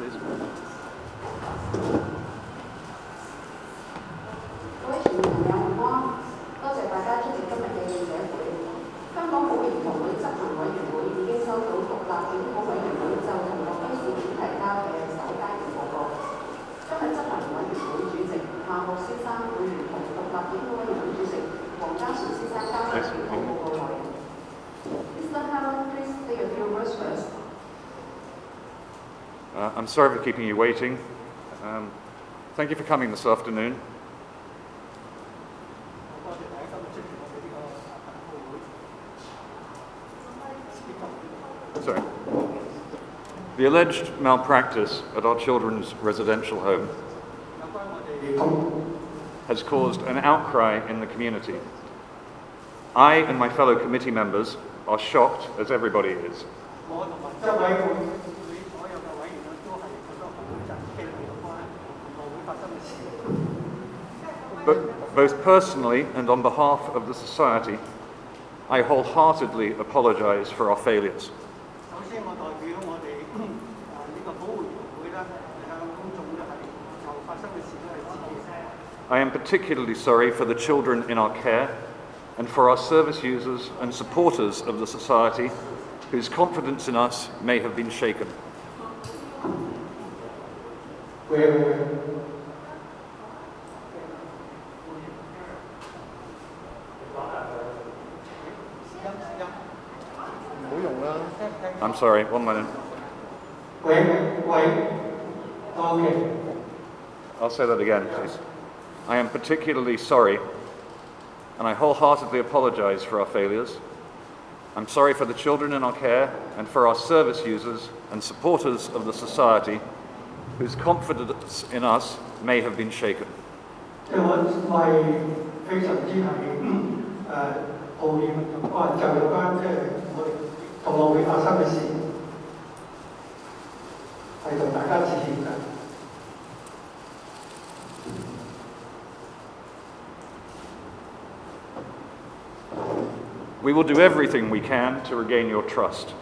please. 各位傳媒朋友午安，多謝大家出席今日嘅記者會。香港保護兒童會執行委員會已經收到獨立檢討委員會就童樂居事件提交嘅首階段報告。今日執行委員會主席夏木先生會聯同獨立檢討委員會主席黃家純先生交代檢討報告內容。Mr. Hammond, please say a few words first. I'm sorry for keeping you waiting. Thank you for coming this afternoon. Sorry. The alleged malpractice at our children's residential home has caused an outcry in the community. I and my fellow committee members are shocked, as everybody is. But both personally and on behalf of the society, I wholeheartedly apologize for our failures. I am particularly sorry for the children in our care and for our service users and supporters of the society whose confidence in us may have been shaken. I'm sorry, 1 minute. I'll say that again, please. I am particularly sorry, and I wholeheartedly apologize for our failures. I'm sorry for the children in our care and for our service users and supporters of the society whose confidence in us may have been shaken. We will do everything we can to regain your trust.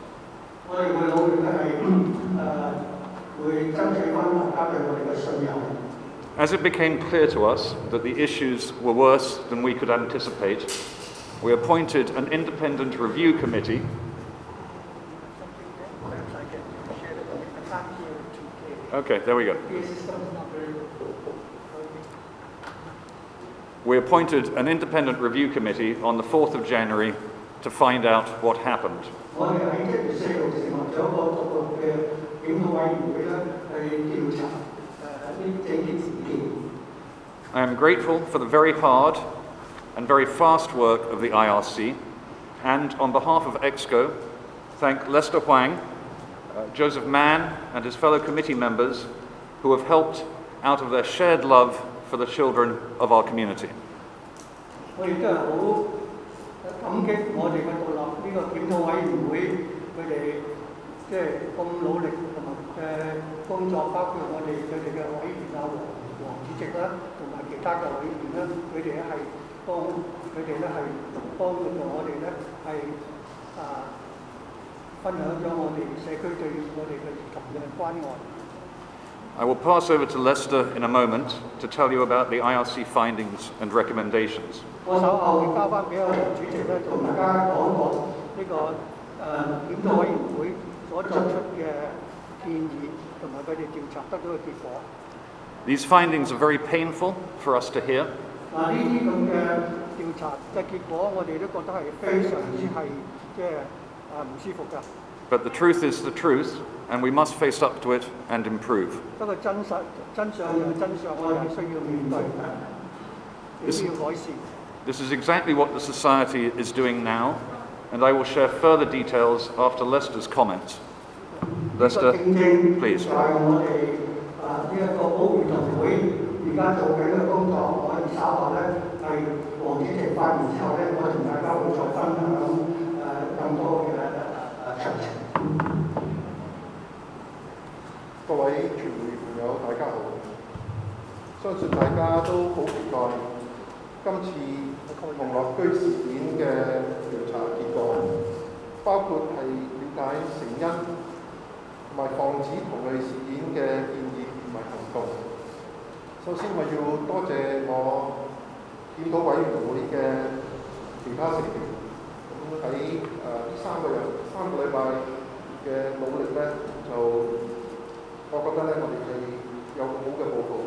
As it became clear to us that the issues were worse than we could anticipate, we appointed an independent review committee Okay, there we go. We appointed an independent review committee on the 4th of January to find out what happened. I am grateful for the very hard and very fast work of the IRC, and on behalf of EXCO, thank Lester Huang, Joseph Mann and his fellow committee members who have helped out of their shared love for the children of our community. I will pass over to Lester in a moment to tell you about the IRC findings and recommendations. These findings are very painful for us to hear. But the truth is the truth, and we must face up to it and improve. This is exactly what the Society is doing now, and I will share further details after Lester's comments. Lester, please. 首先我要多謝我檢討委員會嘅其他成員，咁喺呢3個禮拜嘅努力咧，就我覺得咧，我哋係有好嘅報告。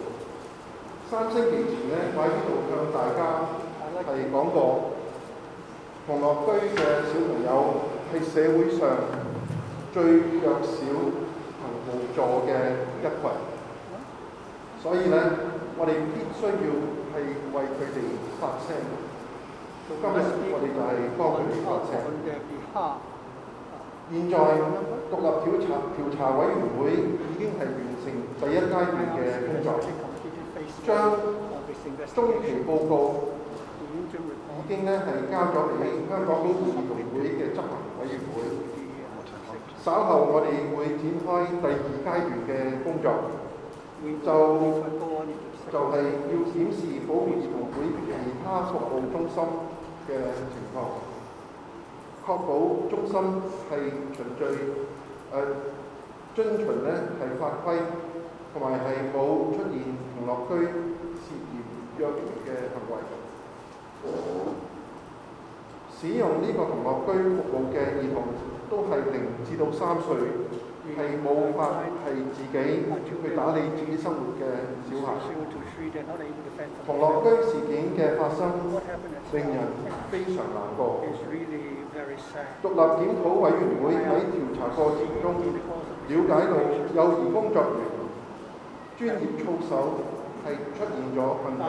3星期前咧，我喺呢度向大家係講過，童樂居嘅小朋友係社會上最弱小同無助嘅一群，所以咧，我哋必須要係為佢哋發聲。到今日，我哋就係幫佢哋發聲。現在獨立調查委員會已經係完成第1階段嘅工作，將中期報告已經咧係交咗俾香港保護兒童會嘅執行委員會。稍後我哋會展開第2階段嘅工作，就係要檢視保護兒童會其他服務中心嘅情況，確保中心係循序遵循咧係法規，同埋係冇出現童樂居涉嫌虐兒嘅行為。使用呢個童樂居服務嘅兒童都係0至到3歲，係冇法係自己去打理自己生活嘅小孩。童樂居事件嘅發生令人非常難過。獨立檢討委員會喺調查過程中了解到幼兒工作員專業操守係出現咗問題，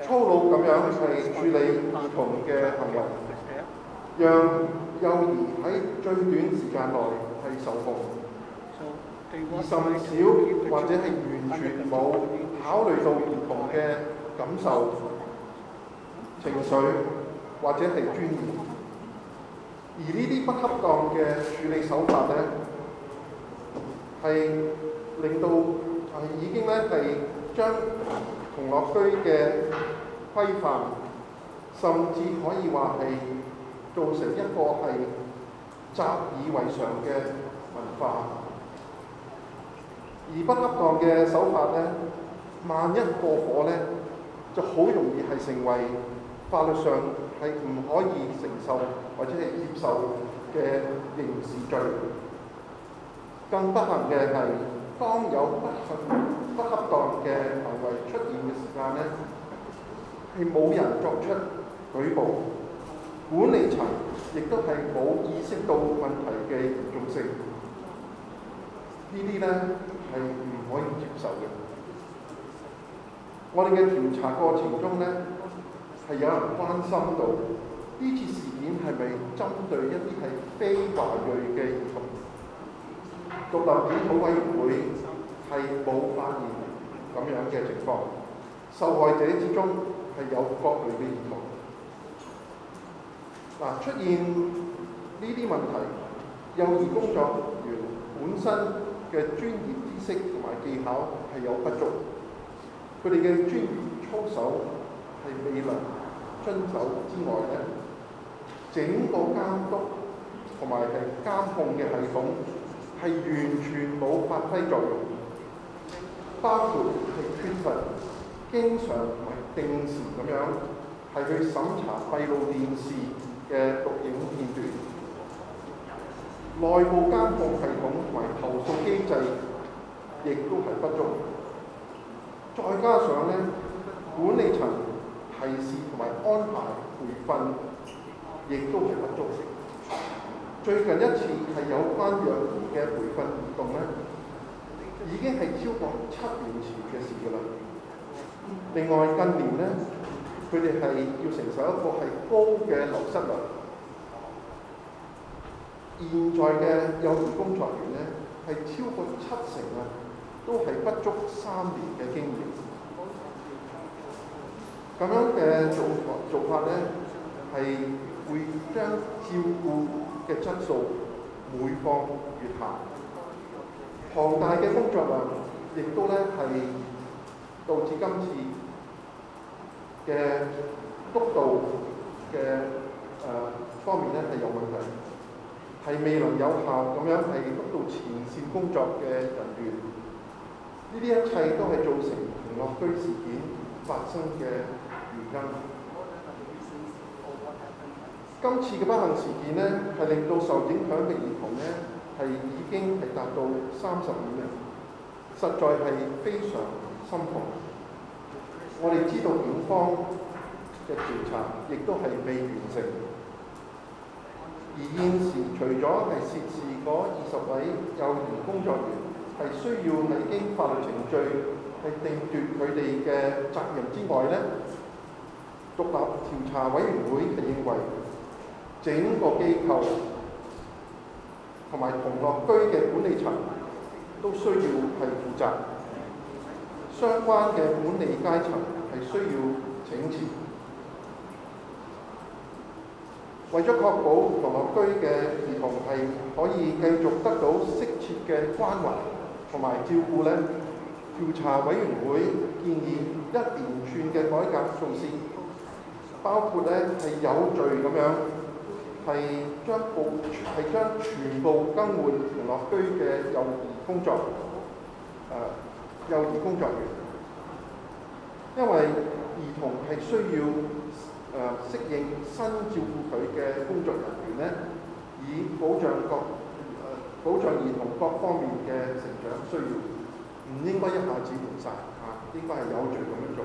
粗魯咁樣係處理兒童嘅行為，讓幼兒喺最短時間內係受控，而甚少或者係完全冇考慮到兒童嘅感受、情緒或者係尊嚴。而呢啲不恰當嘅處理手法咧，係令到已經咧係將童樂居嘅規範，甚至可以話係造成一個係習以為常嘅文化。而不恰當嘅手法咧，萬一過火咧，就好容易係成為法律上係唔可以承受或者係接受嘅刑事罪。更不幸嘅係，當有不恰當嘅行為出現嘅時間咧，係冇人作出舉報，管理層亦都係冇意識到問題嘅嚴重性。呢啲咧係唔可以接受嘅。我哋嘅調查過程中咧，係有人關心到呢次事件係咪針對一啲係非華裔嘅兒童？獨立檢討委員會係冇發現咁樣嘅情況，受害者之中係有各類嘅兒童。出現呢啲問題，幼兒工作員本身嘅專業知識同埋技巧係有不足，佢哋嘅專業操守係未能遵守之外咧，整個監督同埋係監控嘅系統係完全冇發揮作用，包括係缺乏經常同埋定時咁樣係去審查閉路電視嘅錄影片段，內部監控系統同埋投訴機制亦都係不足，再加上咧管理層提示同埋安排培訓亦都係不足。最近一次係有關虐兒嘅培訓活動咧，已經係超過7年前嘅事㗎啦。另外近年咧，佢哋係要承受一個係高嘅流失率。現在嘅幼兒工作員咧係超過70%啊，都係不足3年嘅經驗。咁樣嘅做法咧，係會將照顧嘅質素每況愈下，龐大嘅工作量亦都咧係導致今次嘅督導嘅方面咧係有問題，係未能有效咁樣係督導前線工作嘅人員，呢啲一切都係造成童樂居事件發生嘅原因。今次嘅不幸事件呢，係令到受影響嘅兒童呢，係已經係達到35人，實在係非常心痛。我哋知道警方嘅調查亦都係未完成，而現時除咗係涉事嗰20位幼兒工作員係需要係經法律程序係定奪佢哋嘅責任之外呢，獨立調查委員會係認為整個機構同埋童樂居嘅管理層都需要係負責，相關嘅管理階層係需要請辭。為咗確保童樂居嘅兒童係可以繼續得到適切嘅關懷同埋照顧呢，調查委員會建議一連串嘅改革措施，包括呢係有序咁樣係將全部更換童樂居嘅幼兒工作員，因為兒童係需要適應新照顧佢嘅工作人員呢，以保障兒童各方面嘅成長需要，唔應該一下子換晒應該係有序咁樣做。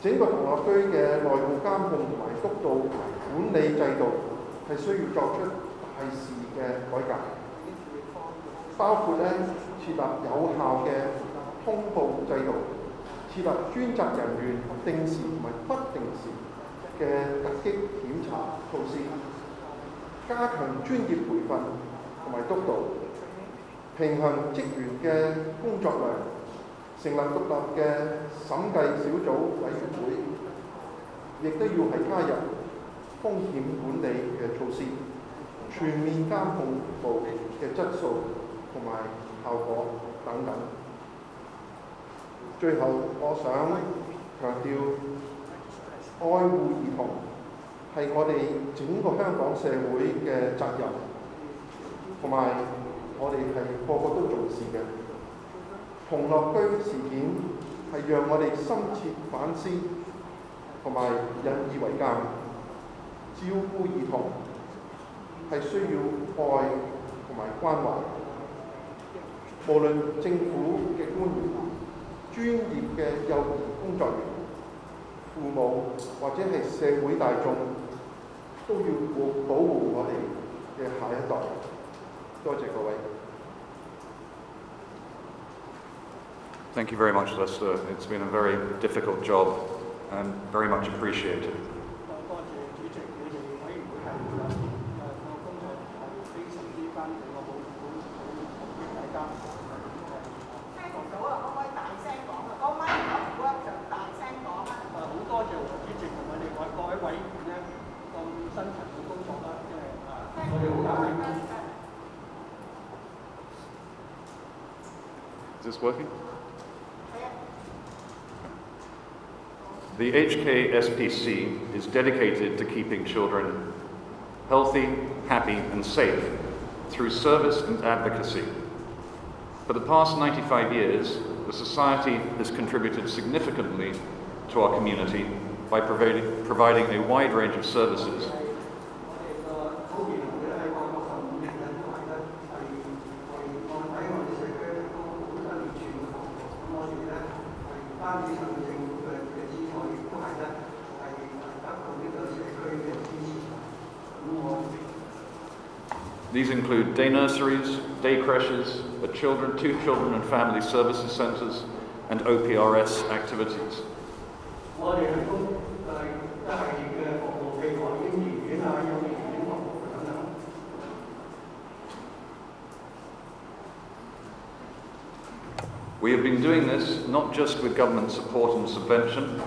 整個童樂居嘅內部監控同埋督導同埋管理制度係需要作出大肆嘅改革，包括呢設立有效嘅通報制度，設立專責人員定時同埋不定時嘅突擊檢查措施，加強專業培訓同埋督導，平衡職員嘅工作量，成立獨立嘅審計小組委員會，亦都要係加入風險管理嘅措施，全面監控服務嘅質素同埋效果等等。最後，我想強調，愛護兒童係我哋整個香港社會嘅責任，同埋我哋係個個都重視嘅。童樂居事件係讓我哋深切反思，同埋引以為鑑。照顧兒童係需要愛同埋關懷，無論政府嘅官員、專業嘅幼兒工作員、父母或者係社會大眾，都要保護我哋嘅下一代。多謝各位。Thank you very much, Lester. It's been a very difficult job and very much appreciated. Is this working? The HKSPC is dedicated to keeping children healthy, happy, and safe through service and advocacy. For the past 95 years, the Society has contributed significantly to our community by providing a wide range of services. These include day nurseries, day creches, two children and family services centres, and OPRS activities. We have been doing this not just with government support and subvention,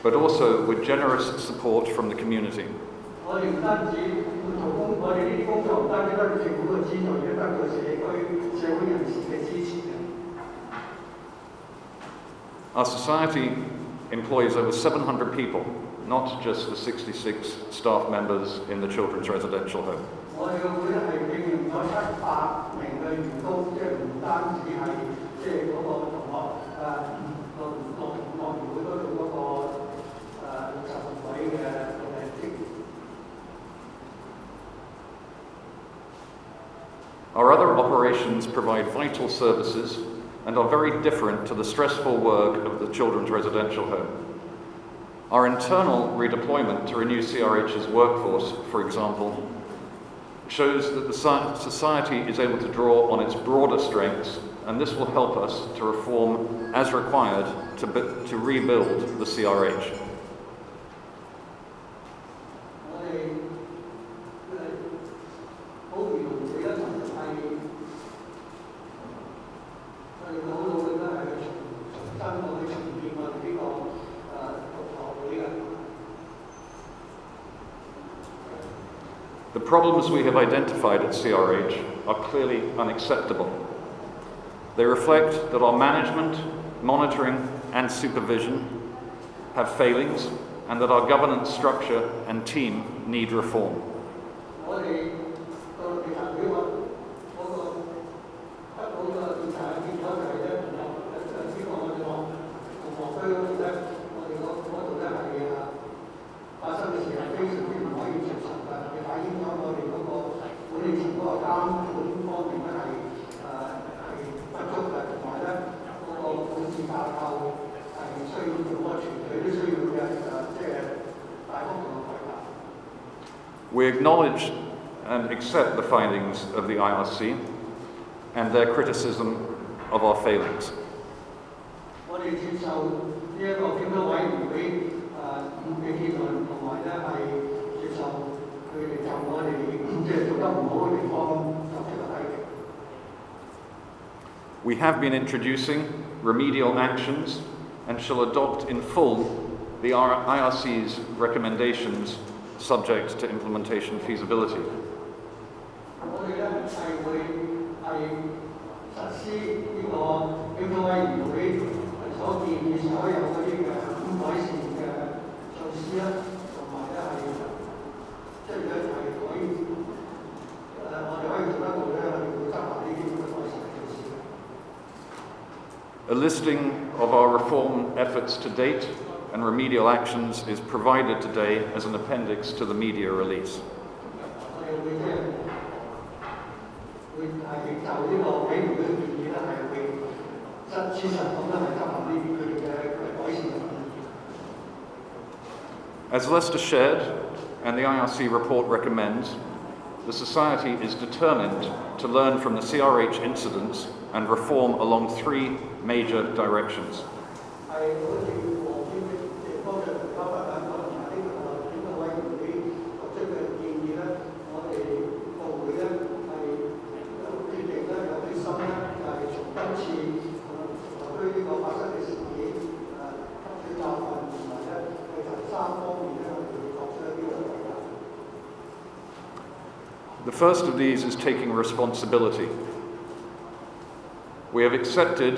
but also with generous support from the community. Our society employs over 700 people, not just the 66 staff members in the children's residential home. 即係嗰個同學樂園會嗰度嗰個60位嘅職員。Our other operations provide vital services and are very different to the stressful work of the children's residential home. Our internal redeployment to renew CRH's workforce, for example, shows that the society is able to draw on its broader strengths, and this will help us to reform as required to rebuild the CRH. The problems we have identified at CRH are clearly unacceptable. They reflect that our management, monitoring and supervision have failings and that our governance structure and team need reform. We acknowledge and accept the findings of the IRC and their criticism of our failings. We have been introducing remedial actions and shall adopt in full the IRC's recommendations subject to implementation feasibility. A listing of our reform efforts to date and remedial actions is provided today as an appendix to the media release. As Lester shared, and the IRC report recommends, the Society is determined to learn from the CRH incidents and reform along three major directions. The first of these is taking responsibility. We have accepted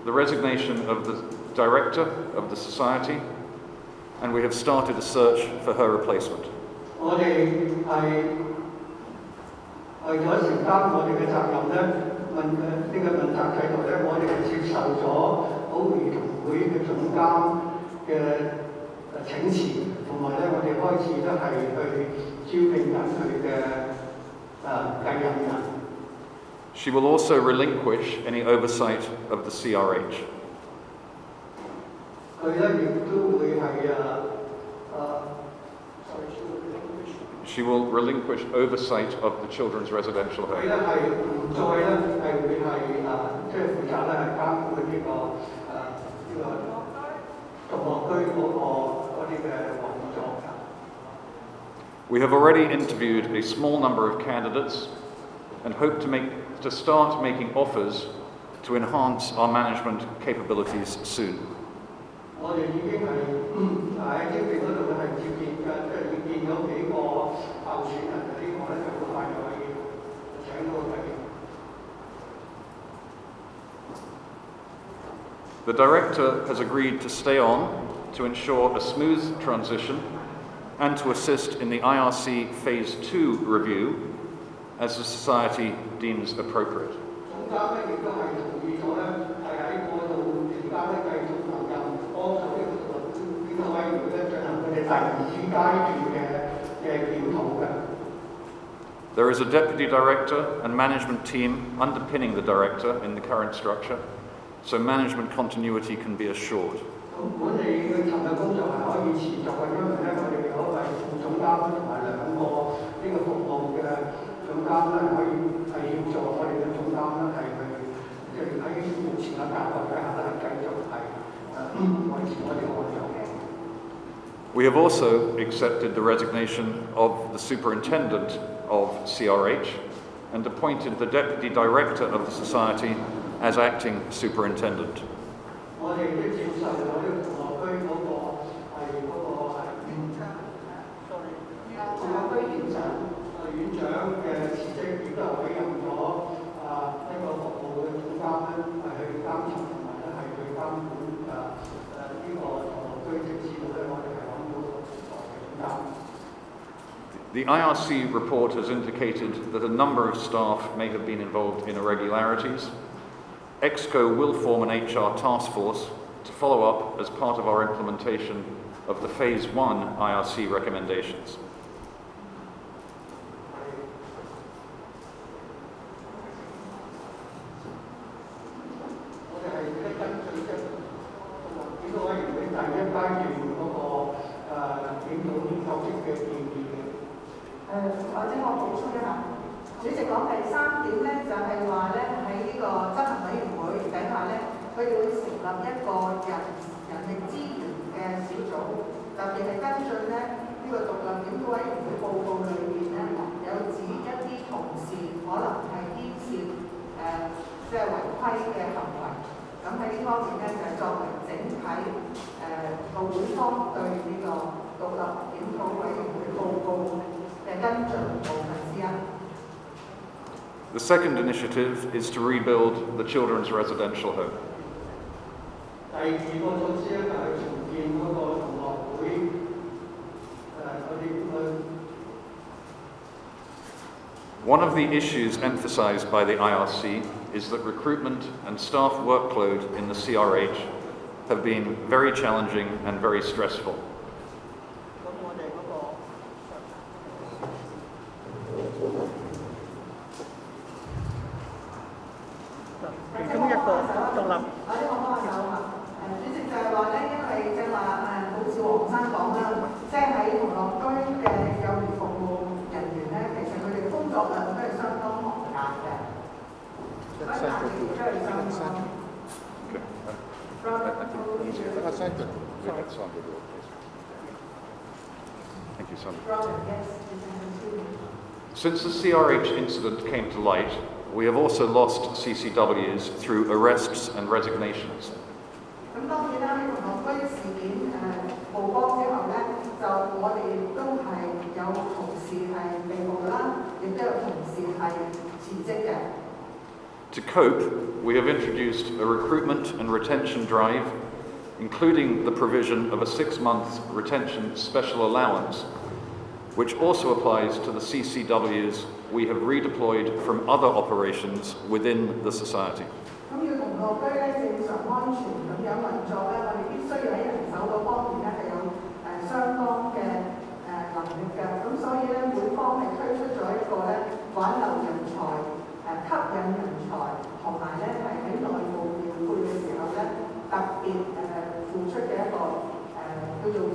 the resignation of the director of the Society, and we have started a search for her replacement. She will also relinquish any oversight of the CRH. She will relinquish oversight of the children's residential home. We have already interviewed a small number of candidates and hope to start making offers to enhance our management capabilities soon. The director has agreed to stay on to ensure a smooth transition and to assist in the IRC Phase 2 review as the Society deems appropriate. 總監咧亦都係同意咗咧，係喺過渡期間咧繼續留任幫助呢個獨立檢討委員會咧進行佢哋第2階段嘅檢討嘅。There is a deputy director and management team underpinning the director in the current structure, so management continuity can be assured. 管理嘅層嘅工作係可以持續嘅，因為咧我哋有係副總監同埋2個呢個服務嘅總監咧，可以係協助我哋嘅總監咧係去喺目前嘅架構底下咧繼續係維持我哋嘅運作嘅。We have also accepted the resignation of the superintendent of CRH and appointed the deputy director of the society as acting superintendent. 我哋都接受咗呢個同樂居嗰個院長嘅辭職，亦都係委任咗呢個服務嘅總監咧，係去監察同埋咧係去監管呢個同樂居，直至到咧我哋係揾到個總監。The IRC report has indicated that a number of staff may have been involved in irregularities. EXCO will form an HR task force to follow up as part of our implementation of the Phase 1 IRC recommendations. The second initiative is to rebuild the children's residential home. One of the issues emphasized by the IRC is that recruitment and staff workload in the CRH have been very challenging and very stressful. Thank you, Sandra. Since the CRH incident came to light, we have also lost CCWs through arrests and resignations. To cope, we have introduced a recruitment and retention drive, including the provision of a 6-month retention special allowance, which also applies to the CCWs we have redeployed from other operations within the society.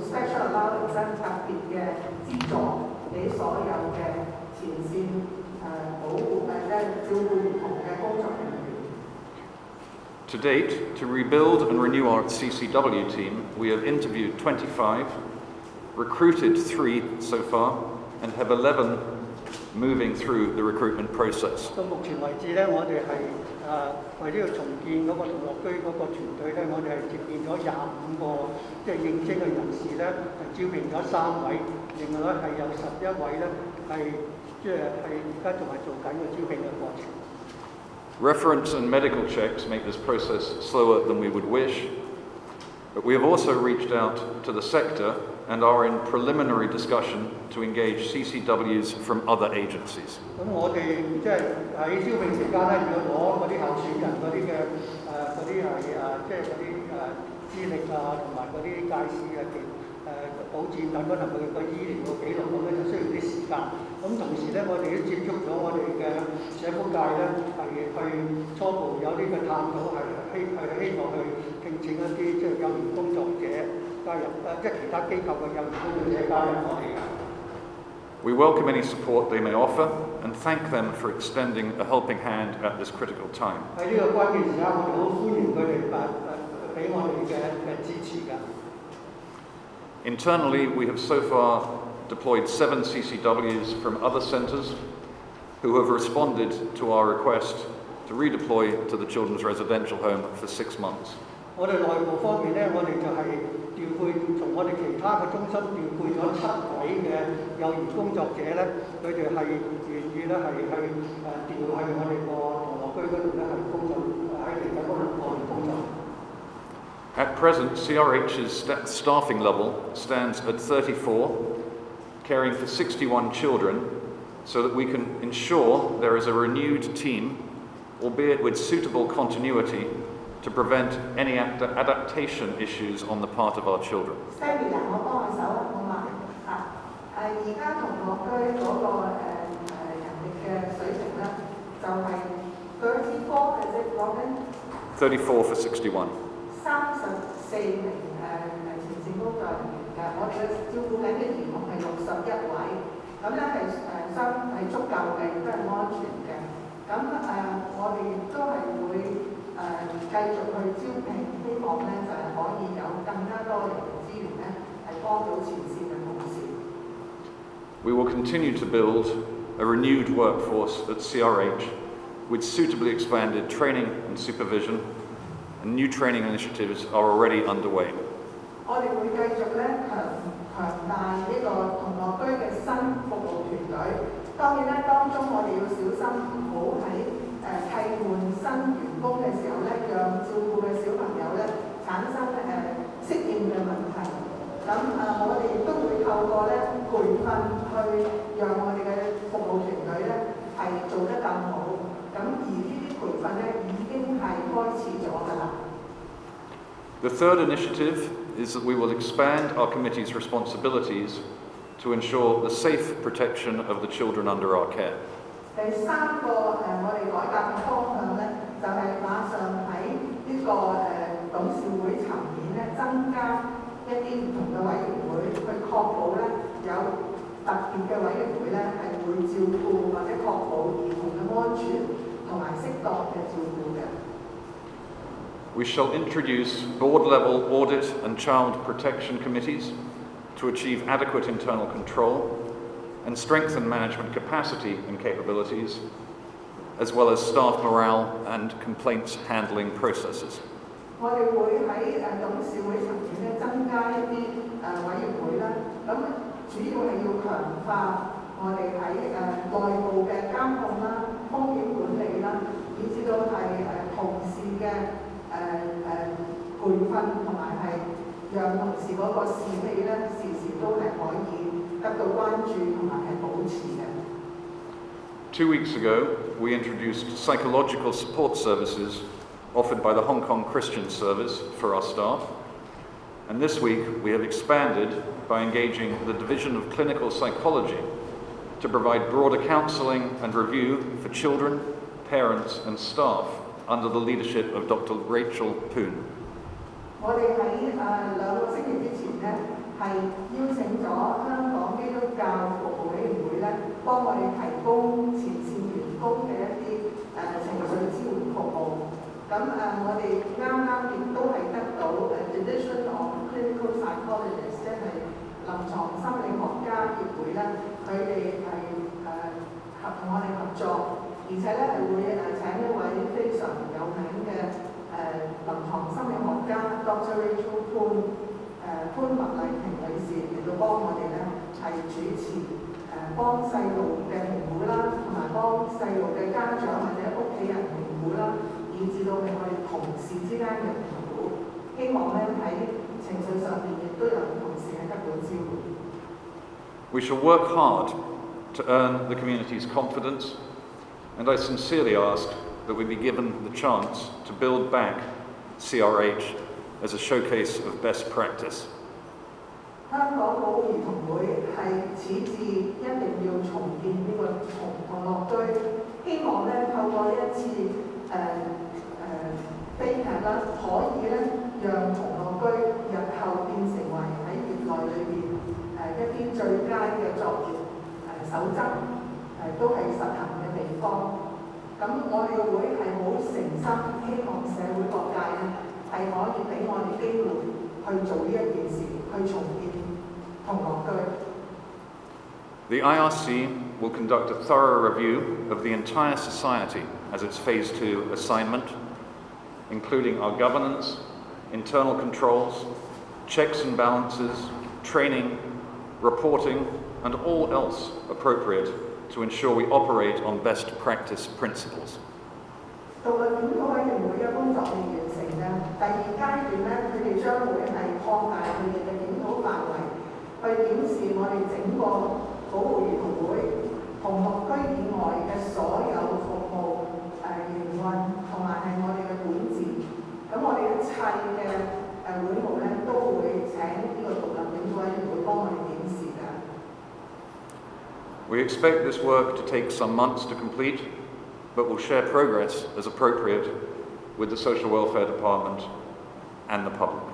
special allowance 特別嘅資助俾所有嘅前線保護照顧唔同嘅工作人員。To date, to rebuild and renew our CCW team, we have interviewed 25, recruited 3 so far, and have 11 moving through the recruitment process. 到目前為止咧，我哋係為呢個重建嗰個同樂居嗰個團隊咧，我哋係接見咗25個即係應徵嘅人士咧，係招聘咗3位，另外咧係有11位咧係即係而家仲係做緊個招聘嘅過程。Reference and medical checks make this process slower than we would wish, but we have also reached out to the sector and are in preliminary discussion to engage CCWs from other agencies. 咁我哋即係喺招聘期間咧，如果攞嗰啲合即係嗰啲資歷啊，同埋嗰啲介紹保健等等同佢個醫療嘅記錄咁咧，就需要啲時間。咁同時咧，我哋都接觸咗我哋嘅社福界咧，係去初步有呢個探討，希望去聘請一啲即係幼兒工作者加入，即係其他機構嘅幼兒工作者加入我哋嘅。We welcome any support they may offer and thank them for extending a helping hand at this critical time. 喺呢個關鍵時間，我哋好歡迎佢哋俾我哋嘅支持㗎。Internally, we have so far deployed 7 CCWs from other centres who have responded to our request to redeploy to the children's residential home for 6 months. 我哋內部方面咧，我哋就係調配從我哋其他嘅中心調配咗7位嘅幼兒工作者咧，佢哋係願意咧係去調去我哋個童樂居嗰度咧係工作喺嚟緊嗰度工作。At present, CRH's staffing level stands at 34, caring for 61 children, so that we can ensure there is a renewed team, albeit with suitable continuity, to prevent any adaptation issues on the part of our children. Sammy 啊，我幫下手啊，好嘛？而家童樂居嗰個人力嘅水平咧，就係34，係即講緊34 for 61. 34名前線工作人員嘅，我哋嘅照顧緊嘅兒童係61位，咁咧係足夠嘅，亦都係安全嘅。咁我哋亦都係會繼續去招聘，希望咧就係可以有更加多嘅資源咧，係幫到前線嘅同事。We will continue to build a renewed workforce at CRH with suitably expanded training and supervision, and new training initiatives are already underway. 我哋會繼續咧強大呢個童樂居嘅新服務團隊。當然咧，當中我哋要小心唔好喺替換新員工嘅時候咧，讓照顧嘅小朋友咧產生適應嘅問題。咁我哋亦都會透過咧培訓去讓我哋嘅服務團隊咧係做得更好。咁而呢啲培訓咧已經係開始咗㗎啦。The third initiative is that we will expand our committee's responsibilities to ensure the safe protection of the children under our care. 第三個我哋改革嘅方向咧，就係馬上喺呢個董事會層面咧，增加一啲唔同嘅委員會，去確保咧有特別嘅委員會咧係會照顧或者確保兒童嘅安全同埋適當嘅照顧嘅。We shall introduce board-level audit and child protection committees to achieve adequate internal control and strengthen management capacity and capabilities, as well as staff morale and complaints handling processes. 我哋會喺董事會層面咧增加一啲委員會啦，咁主要係要強化我哋喺內部嘅監控啦、風險管理啦，以至到係同事嘅培訓同埋係讓同事嗰個士氣咧時時都係可以得到關注同埋係保持嘅。2 weeks ago, we introduced psychological support services offered by the Hong Kong Christian Service for our staff. And this week, we have expanded by engaging the Division of Clinical Psychology to provide broader counselling and review for children, parents and staff under the leadership of Dr. Rachel Poon. 我哋喺2個星期之前咧，係邀請咗香港基督教服務委員會咧，幫我哋提供前線員工嘅一啲情緒支援服務。咁我哋啱亦都係得到Division of Clinical Psychologists， 即係臨床心理學家協會咧，佢哋係同我哋合作，而且咧係會請一位非常有名嘅臨床心理學家 Dr. Rachel Poon 潘麥麗萍女士嚟到幫我哋咧係主持幫細路嘅評估啦，同埋幫細路嘅家長或者屋企人評估啦。以至到係我哋同事之間嘅評估，希望咧喺情緒上面亦都有同事係得到支援。We shall work hard to earn the community's confidence, and I sincerely ask that we be given the chance to build back CRH as a showcase of best practice. 香港保護兒童會係始至一定要重建呢個童樂居，希望咧透過呢一次悲劇啦，可以咧讓童樂居日後變成為喺業內裏邊一啲最佳嘅作業守則都係實行嘅地方。咁我哋嘅會係好誠心，希望社會各界咧係可以俾我哋機會去做呢一件事，去重建童樂居。The IRC will conduct a thorough review of the entire society as its Phase 2 assignment, including our governance, internal controls, checks and balances, training, reporting, and all else appropriate to ensure we operate on best practice principles. 獨立檢討委員會嘅工作未完成嘅，第二階段咧，佢哋將會係擴大佢哋嘅檢討範圍，去檢視我哋整個保護兒童會童樂居以外嘅所有服務營運同埋係我哋嘅管治。咁我哋一切嘅會務咧都會請呢個獨立檢討委員會幫我哋檢視嘅。We expect this work to take some months to complete, but we'll share progress as appropriate with the Social Welfare Department and the public.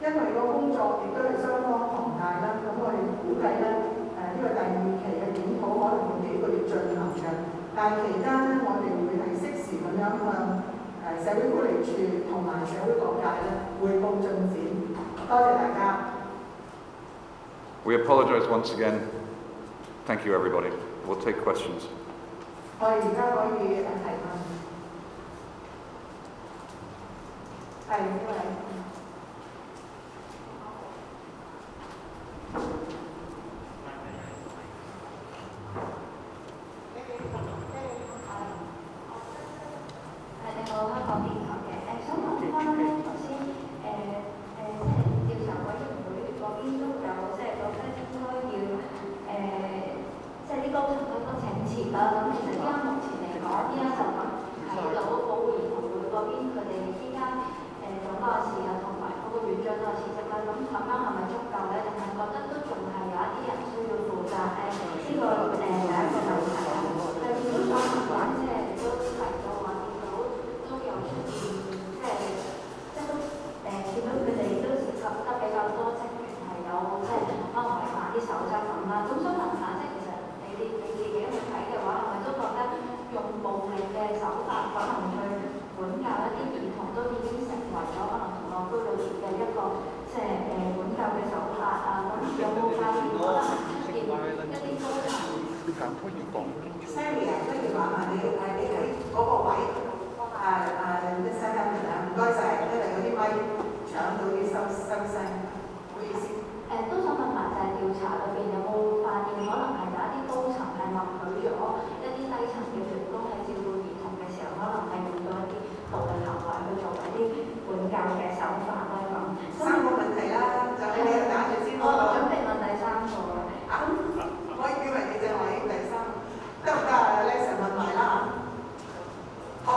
因為個工作亦都係相當龐大啦，咁我哋估計咧呢個第二期嘅檢討可能會幾個月進行嘅，但係期間咧我哋會係適時咁樣向社會福利處同埋社會各界咧匯報進展。多謝大家。We apologize once again. Thank you, everybody. We'll take questions. 我哋而家可以提問。係呢位。你好，香港電台嘅想問翻咧頭先即係調查委員會嗰邊都有即係覺得應該要即係啲高層應該請辭啦。咁其實依家目前嚟講，依家就咁睇到保護兒童會嗰邊佢哋依家總幹事啊同埋嗰個院長都有辭職啦。咁咁啱係咪足夠咧？定係覺得都仲係有一啲人需要負責呢個第一個問題啊。第二都想問翻即係都提到話見到都有出現即係都見到佢哋都涉及得比較多職員係有即係可能違反啲守則咁啦。咁想問下即係其實你自己去睇嘅話，係咪都覺得用暴力嘅手法可能去管教一啲兒童都已經成為咗可能童樂居裏面嘅一個即係管教嘅手法啊？咁有冇發現可能出現一啲高層？Sammy 啊，不如話埋你喺嗰個位咩聲音啊？唔該晒，因為嗰啲咪搶到啲收聲，唔好意思。都想問埋就係調查裏邊有冇發現，可能係有一啲高層係默許咗一啲低層嘅員工喺照顧兒童嘅時候，可能係用到一啲暴力行為去作為一啲管教嘅手法咧咁。三個問題啦，就俾你打住先。我準備問第三個啦。可以叫埋你隻位第三，得唔得啊 ？Alexa 問埋啦。好，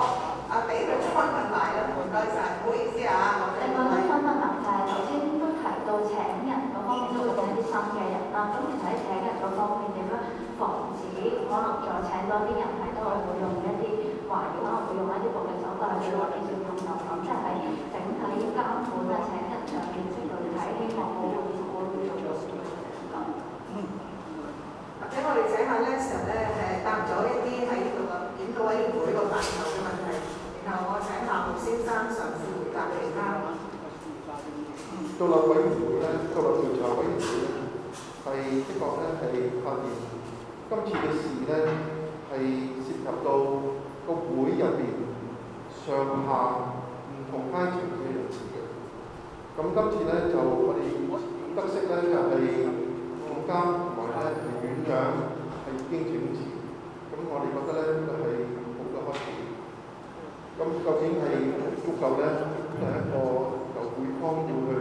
俾佢再問埋啦，唔該晒，唔好意思啊。另外都想問埋就係頭先都提到請人嗰方面都會請啲新嘅人啦。咁其實喺請人嗰方面點樣防止可能再請多啲人係都係會用一啲懷疑可能會用一啲暴力手法去做一啲小動作咁，即係喺整體監管啊請人上面即係睇希望保護兒童會做到點樣？或者我哋請下 Alexa 咧答咗一啲喺呢度嘅檢討委員會個範疇嘅問題，然後我請夏木先生嘗試回答其他。獨立委員會咧，獨立調查委員會咧，係的確咧係發現今次嘅事咧係涉及到個會入邊上下唔同階層嘅人士嘅。咁今次咧就我哋得悉咧就係總監同埋咧係院長係已經請辭，咁我哋覺得咧呢個係好嘅開始。咁究竟係足夠咧？係一個由會方要去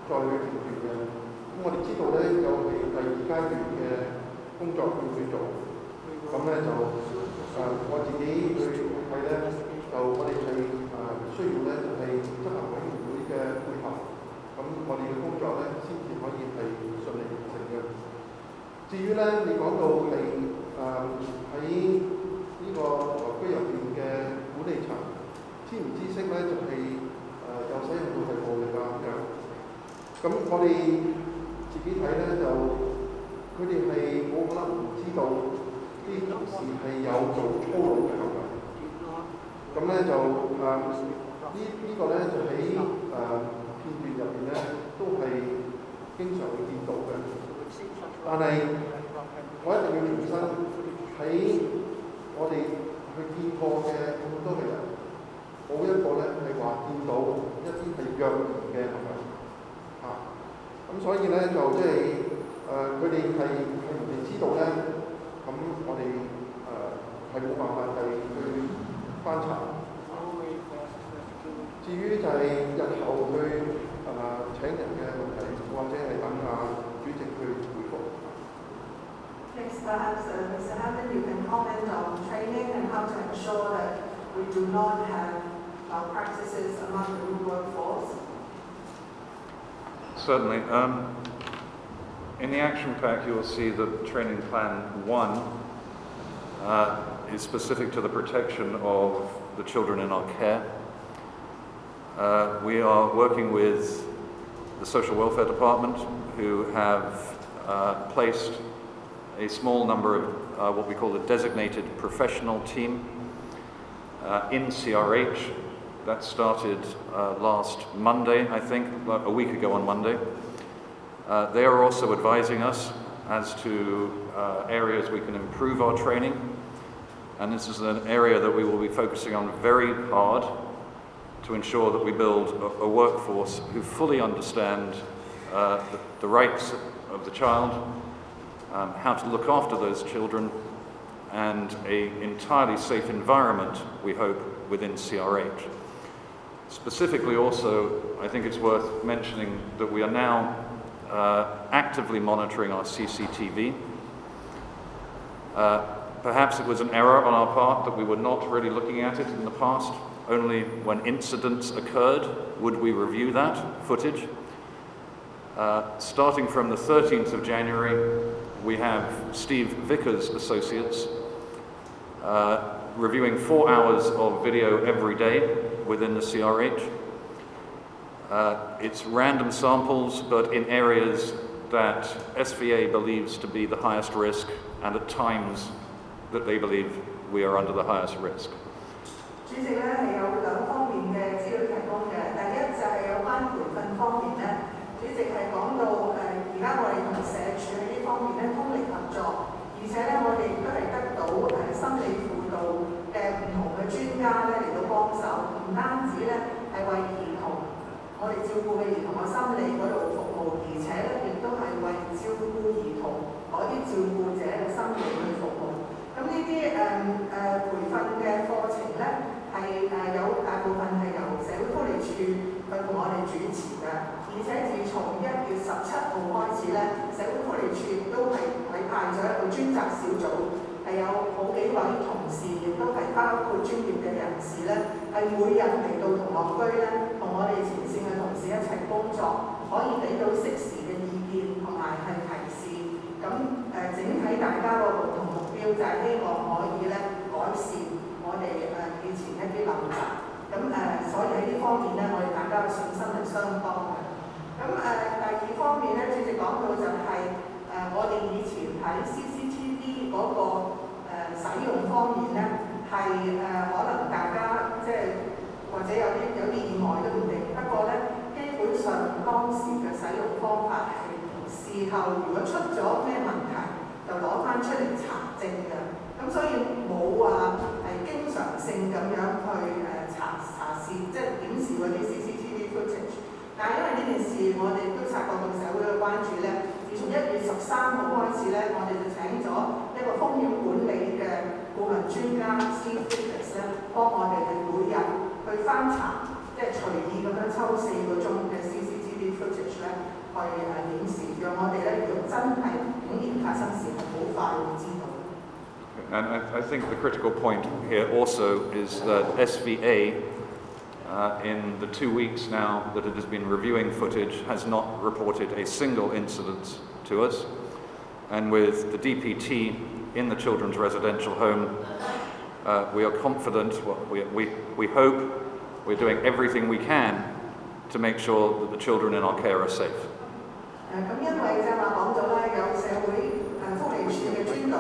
再去評斷嘅。咁我哋知道咧有係第二階段嘅工作要去做。咁咧就我自己去睇咧，就我哋係需要咧就係咧，你講到係喺呢個樂居入邊嘅管理層知唔知悉咧，就係有使用到係暴力啊咁樣。咁我哋自己睇咧，就佢哋係冇可能唔知道啲同事係有做粗魯嘅行為。咁咧就呢個咧就喺片段入邊咧都係經常會見到嘅。但係我一定要重申，喺我哋去見過嘅咁多嘅人，冇一個咧係話見到一啲係虐兒嘅行為嚇。咁所以咧就即係佢哋係唔係知道咧？咁我哋係冇辦法係去翻查。至於就係日後去請人嘅問題，或者係等主席去回覆。Next, perhaps Mr. Hampton, you can comment on training and how to ensure that we do not have practices among the new workforce. Certainly. In the action pack, you will see that Training Plan 1 is specific to the protection of the children in our care. We are working with the Social Welfare Department, who have placed a small number of what we call the designated professional team in CRH. That started last Monday, I think, a week ago on Monday. They are also advising us as to areas we can improve our training, and this is an area that we will be focusing on very hard to ensure that we build a workforce who fully understand the rights of the child, how to look after those children, and an entirely safe environment, we hope, within CRH. Specifically also, I think it's worth mentioning that we are now actively monitoring our CCTV. Perhaps it was an error on our part that we were not really looking at it in the past. Only when incidents occurred would we review that footage. Starting from the 13th of January, we have Steve Vickers Associates reviewing 4 hours of video every day within the CRH. It's random samples, but in areas that SVA believes to be the highest risk, and at times that they believe we are under the highest risk. 主席咧係有兩方面嘅資料提供嘅，第一就係有關培訓方面咧，主席係講到而家我哋同社署喺呢方面咧通力合作，而且咧我哋亦都係得到心理輔導嘅唔同嘅專家咧嚟到幫手，唔單止咧係為兒童我哋照顧嘅兒童嘅心理嗰度服務，而且咧亦都係為照顧兒童嗰啲照顧者嘅心理去服務。咁呢啲培訓嘅課程咧係有大部分係由社會福利署去同我哋主持嘅，而且自從1月17號開始咧，社會福利署亦都係委派咗一個專責小組，係有好幾位同事，亦都係包括專業嘅人士咧，係每日嚟到同樂居咧，同我哋前線嘅同事一齊工作，可以俾到適時嘅意見同埋係提示。咁整體大家個共同目標就係希望可以咧改善我哋以前一啲陋習。咁所以喺呢方面咧，我哋大家嘅信心係相當嘅。咁第二方面咧，主席講到就係我哋以前喺 CCTV 嗰個使用方面咧，係可能大家即係或者有啲意外都唔定。不過咧，基本上當時嘅使用方法係事後如果出咗咩問題，就攞翻出嚟查證嘅。咁所以冇話係經常性咁樣去查視，即係檢視嗰啲 CCTV footage。但係因為呢件事，我哋都察覺到社會嘅關注咧。自從1月13號開始咧，我哋就請咗一個風險管理嘅顧問專家 Steve Vickers 咧，幫我哋每日去翻查，即係隨意咁樣抽4個鐘嘅 CCTV footage 咧，去檢視，讓我哋咧如果真係竟然發生事，係好快會知道。And I think the critical point here also is that SVA, in the 2 weeks now that it has been reviewing footage, has not reported a single incident to us. And with the DPT in the children's residential home, we are confident, we hope we're doing everything we can to make sure that the children in our care are safe. 咁因為就話講咗咧，有社會福利署嘅專隊，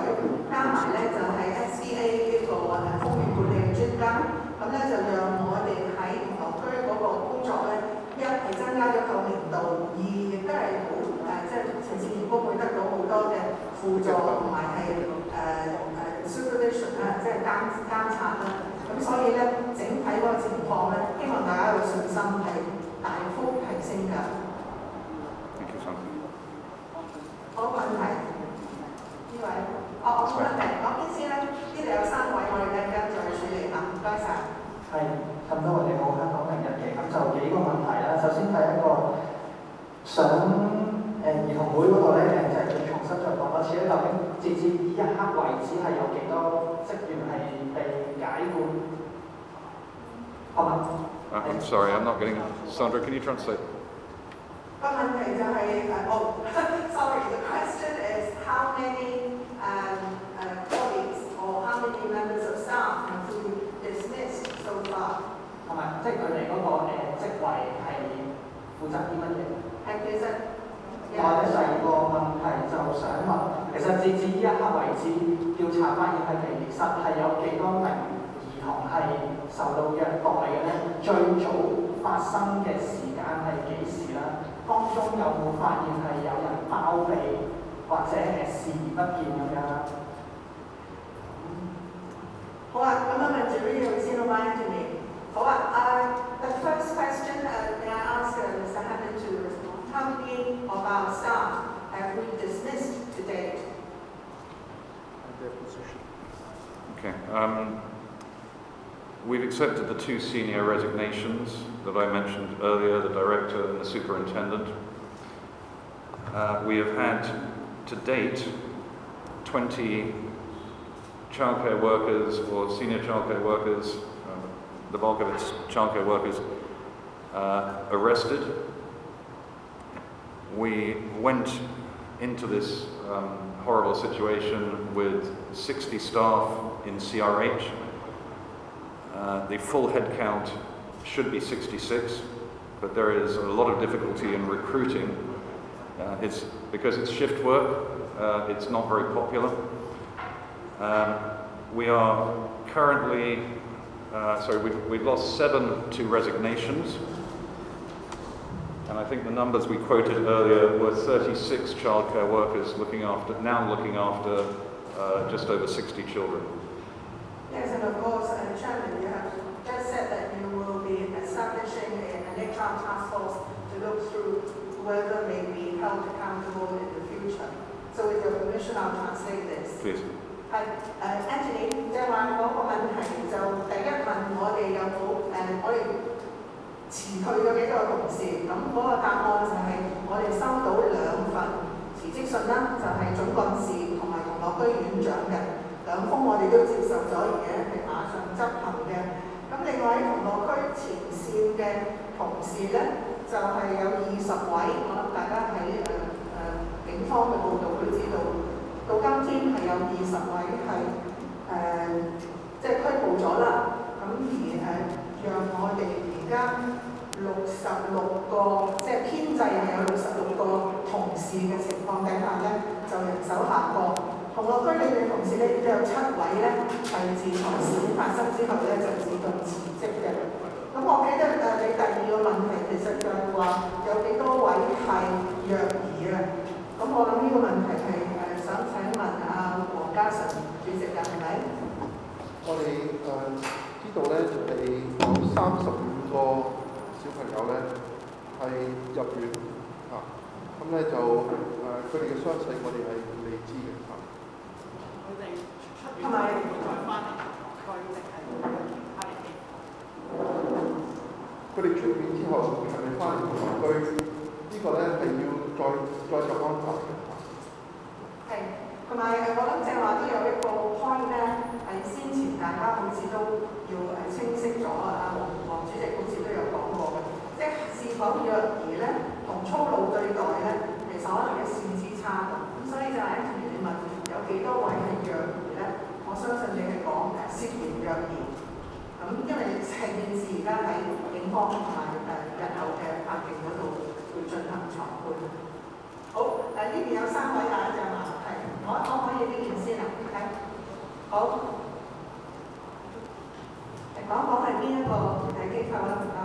加埋咧就係 SBA 呢個風險管理嘅專家，咁咧就讓我哋喺同樂居嗰個工作咧，一係增加咗透明度，二亦都係好即係前線員工會得到好多嘅輔助同埋係supervision 啦，即係監察啦。咁所以咧，整體嗰個情況咧，希望大家有信心係大幅提升㗎。好問題，呢位，我冇問題，我先先咧，呢度有3位，我哋陣間再處理嚇，唔該晒。係，咁多位你好，香港明日嘅，咁就幾個問題啦。首先第一個，想兒童會嗰度咧，就係要重新再講多次咧，究竟截至呢一刻為止係有幾多職員係被解僱？好嘛？I'm sorry, I'm not getting. Sandra, can you translate? 個問題就係sorry, the question is how many colleagues or how many members of staff have been dismissed so far？ 係咪？即係佢哋嗰個職位係負責啲乜嘢？其實或者第二個問題就想問，其實截至呢一刻為止，調查發現係其實係有幾多名兒童係受到虐待嘅咧？最早發生嘅時間係幾時啦？當中有冇發現係有人包庇或者視而不見咁樣？好啊，咁樣問住呢度先好嗎 Anthony？ 好啊，the first question may I ask Mr. Hammond to respond? How many of our staff have we dismissed to date? Okay. We've accepted the 2 senior resignations that I mentioned earlier, the director and the superintendent. We have had, to date, 20 childcare workers or senior childcare workers, the bulk of its childcare workers, arrested. We went into this horrible situation with 60 staff in CRH. The full head count should be 66, but there is a lot of difficulty in recruiting. It's because it's shift work, it's not very popular. We are currently, we've lost 7 to resignations, and I think the numbers we quoted earlier were 36 childcare workers looking after just over 60 children. Yes, and of course, Chairman, you have just said that you will be establishing an HR task force to look through whoever may be held accountable in the future. So with your permission, I'll translate this. Please. Anthony, 即係話嗰個問題就第一問我哋有冇我哋辭退咗幾多個同事？咁嗰個答案就係我哋收到2份辭職信啦，就係總幹事同埋童樂居院長嘅。2封我哋都接受咗，而且係馬上執行嘅。咁另外喺童樂居前線嘅同事咧，就係有20位，我諗大家喺警方嘅報導都知道，到今天係有20位係即係拘捕咗啦。咁而讓我哋而家66個，即係編制係有66個同事嘅情況底下咧，就人手下降。童樂居裏面同事咧，都有7位咧係自從事件發生之後咧就自動辭職嘅。咁我記得你第2個問題其實就係話有幾多位係虐兒嘅。咁我諗呢個問題係想請問黃家純主席嘅係咪？我哋知道咧就係有35個小朋友咧係入院嚇，咁咧就佢哋嘅傷勢我哋係未知嘅嚇。同埋佢哋出院之後係咪翻童樂居？呢個咧係要再作安排嘅。係，同埋我諗正話都有一個 point 咧，係先前大家好似都要清晰咗黃主席好似都有講過嘅，即係是否虐兒咧同粗魯對待咧，其實可能一線之差嘅。咁所以就係方同埋日後嘅法庭嗰度會進行裁判。好，呢邊有3位打仗啊，係，可唔可以呢件先啊？係，好，講講係邊一個團體機構啦？唔該。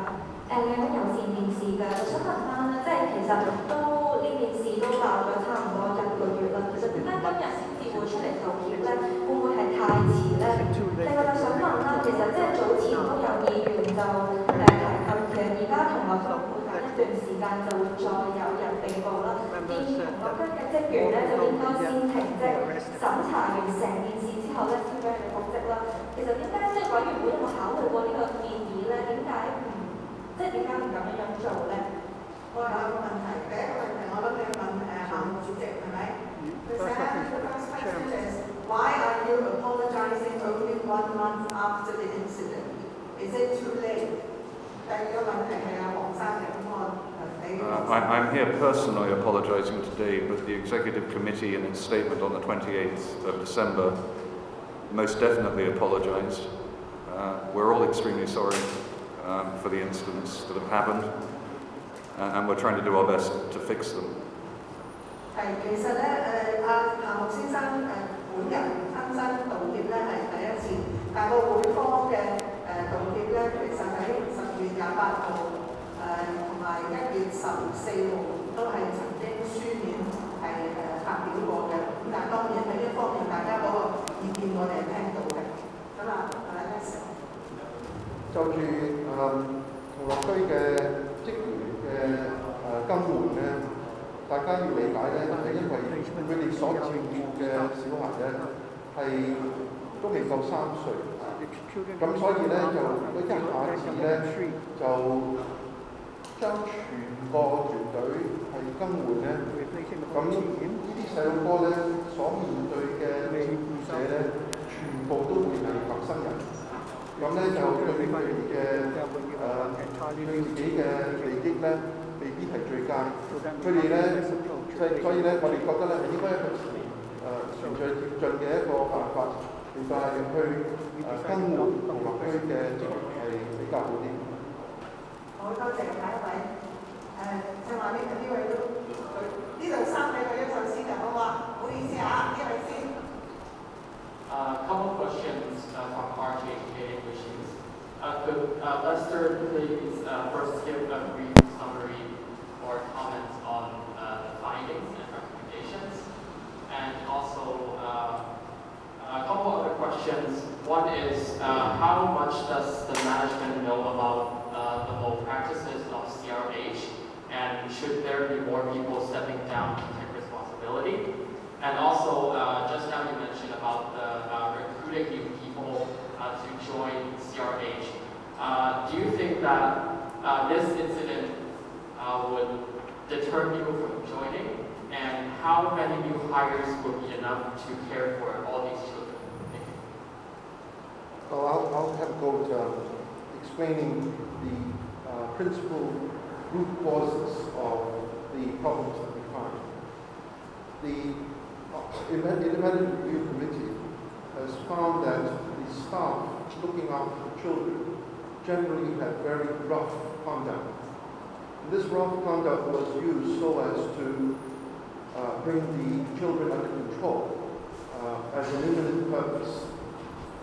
你好，有線電視嘅，我想問翻咧，即係其實都呢件事都鬧咗差唔多1個月啦。其實點解今日先至會出嚟道歉咧？會唔會係太遲咧？另外就想問啦，其實即係早前都有議員就提及嘅，而家同樂居每隔一段時間就會再有人被捕啦。建議同樂居嘅職員咧就應該先停職，審查完成件事之後咧先俾佢哋復職啦。其實點解即係委員會有冇考慮過呢個建議咧？點解即係點解唔咁樣做咧？我有個問題，第一個問題我諗你要問項目主席係咪？The first question is why are you apologizing only 1 month after the incident? Is it too late? 第二個問題係黃生嘅，咁我I'm here personally apologising today, but the Executive Committee in its statement on the 28th of December most definitely apologised. We're all extremely sorry for the incidents that have happened, and we're trying to do our best to fix them. 係，其實咧夏目先生本人親身道歉咧係第一次，但係個會方嘅道歉咧，其實喺10月28號同埋1月14號都係曾經書面係發表過嘅。咁但係當然喺呢方面大家嗰個意見我哋係聽到嘅。咁啊，就住同樂居嘅職員嘅更換咧，大家要理解咧，係因為佢哋所照顧嘅小孩咧係都未夠3歲，咁所以咧就佢一下子咧就將全個團隊係更換咧，咁呢啲細路哥咧所面對嘅照顧者咧，全部都會係陌生人。咁咧就對佢哋嘅對自己嘅利益咧，未必係最佳。佢哋咧，所以咧，我哋覺得咧係應該一個循序漸進嘅一個辦法，嚟到係去更換同樂居嘅職員係比較好啲。好多謝下一位。正話呢位都呢度3位佢一首先嘅，好嘛？唔好意思啊，呢位先。Couple questions from RTHK, which is, could Lester please first give a brief summary or comments on the findings and recommendations, and also a couple other questions. One is, how much does the management know about the malpractices of CRH, and should there be more people stepping down to take responsibility? And also, just now you mentioned about the recruiting new people to join CRH. Do you think that this incident would deter people from joining? And how many new hires would be enough to care for all these children? Thank you. Well, I'll have a go at explaining the principal root causes of the problems that we find. The Independent Review Committee has found that the staff looking after the children generally had very rough conduct. And this rough conduct was used so as to bring the children under control as a limited purpose.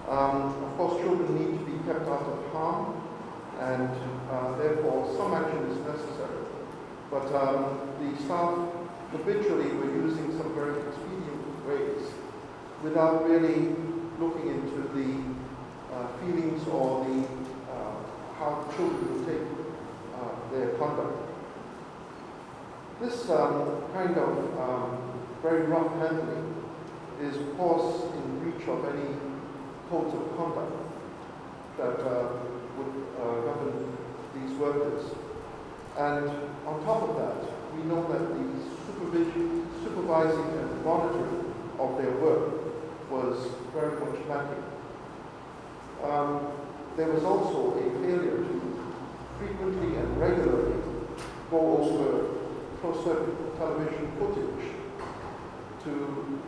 Of course, children need to be kept out of harm, and therefore some action is necessary. But the staff habitually were using some very expedient ways without really looking into the feelings or the how children would take their conduct. This kind of very rough handling is, of course, in breach of any codes of conduct that would govern these workers. And on top of that, we know that the supervising and monitoring of their work was very much lacking. There was also a failure to frequently and regularly go over closed-circuit television footage to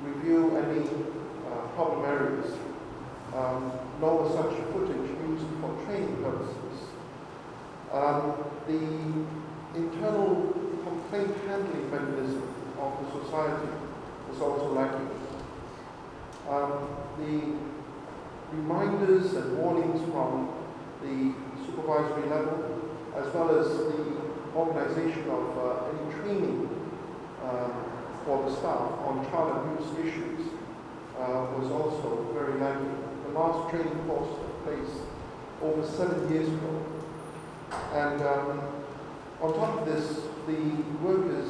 review any problem areas, nor was such footage used for training purposes. the internal complaint handling mechanism of the society was also lacking. The reminders and warnings from the supervisory level, as well as the organization of any training for the staff on child abuse issues was also very lacking. The last training course took place over 7 years ago. And on top of this, the workers,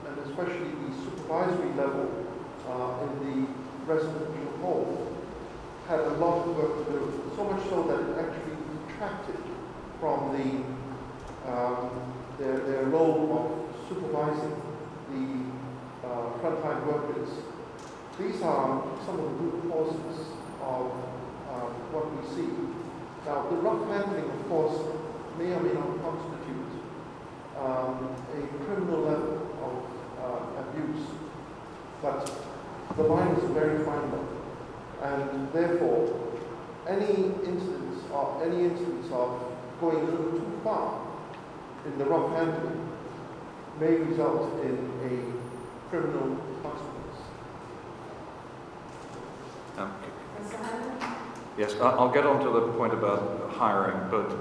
and especially the supervisory level in the residential home, had a lot of work to do, so much so that it actually detracted from their role of supervising the frontline workers. These are some of the root causes of what we see. Now, the rough handling, of course, may or may not constitute a criminal level of abuse, but the line is a very fine one. And therefore, any instance of going a little too far in the rough handling may result in a criminal consequence. Yes, I'll get on to the point about hiring, but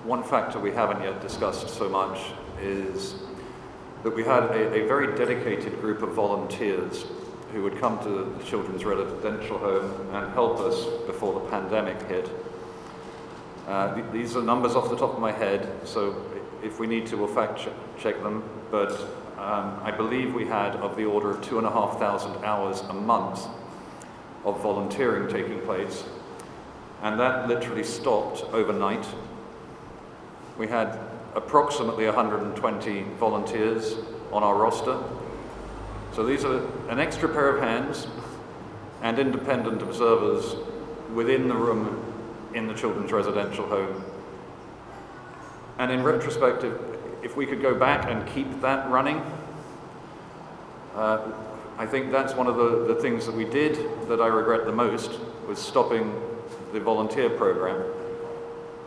one factor we haven't yet discussed so much is that we had a very dedicated group of volunteers who would come to the children's residential home and help us before the pandemic hit. These are numbers off the top of my head, so if we need to, we'll fact check them, but I believe we had of the order of 2,500 hours a month of volunteering taking place, and that literally stopped overnight. We had approximately 120 volunteers on our roster. So these are an extra pair of hands and independent observers within the room in the children's residential home. And in retrospective, if we could go back and keep that running, I think that's one of the things that we did that I regret the most, was stopping the volunteer program.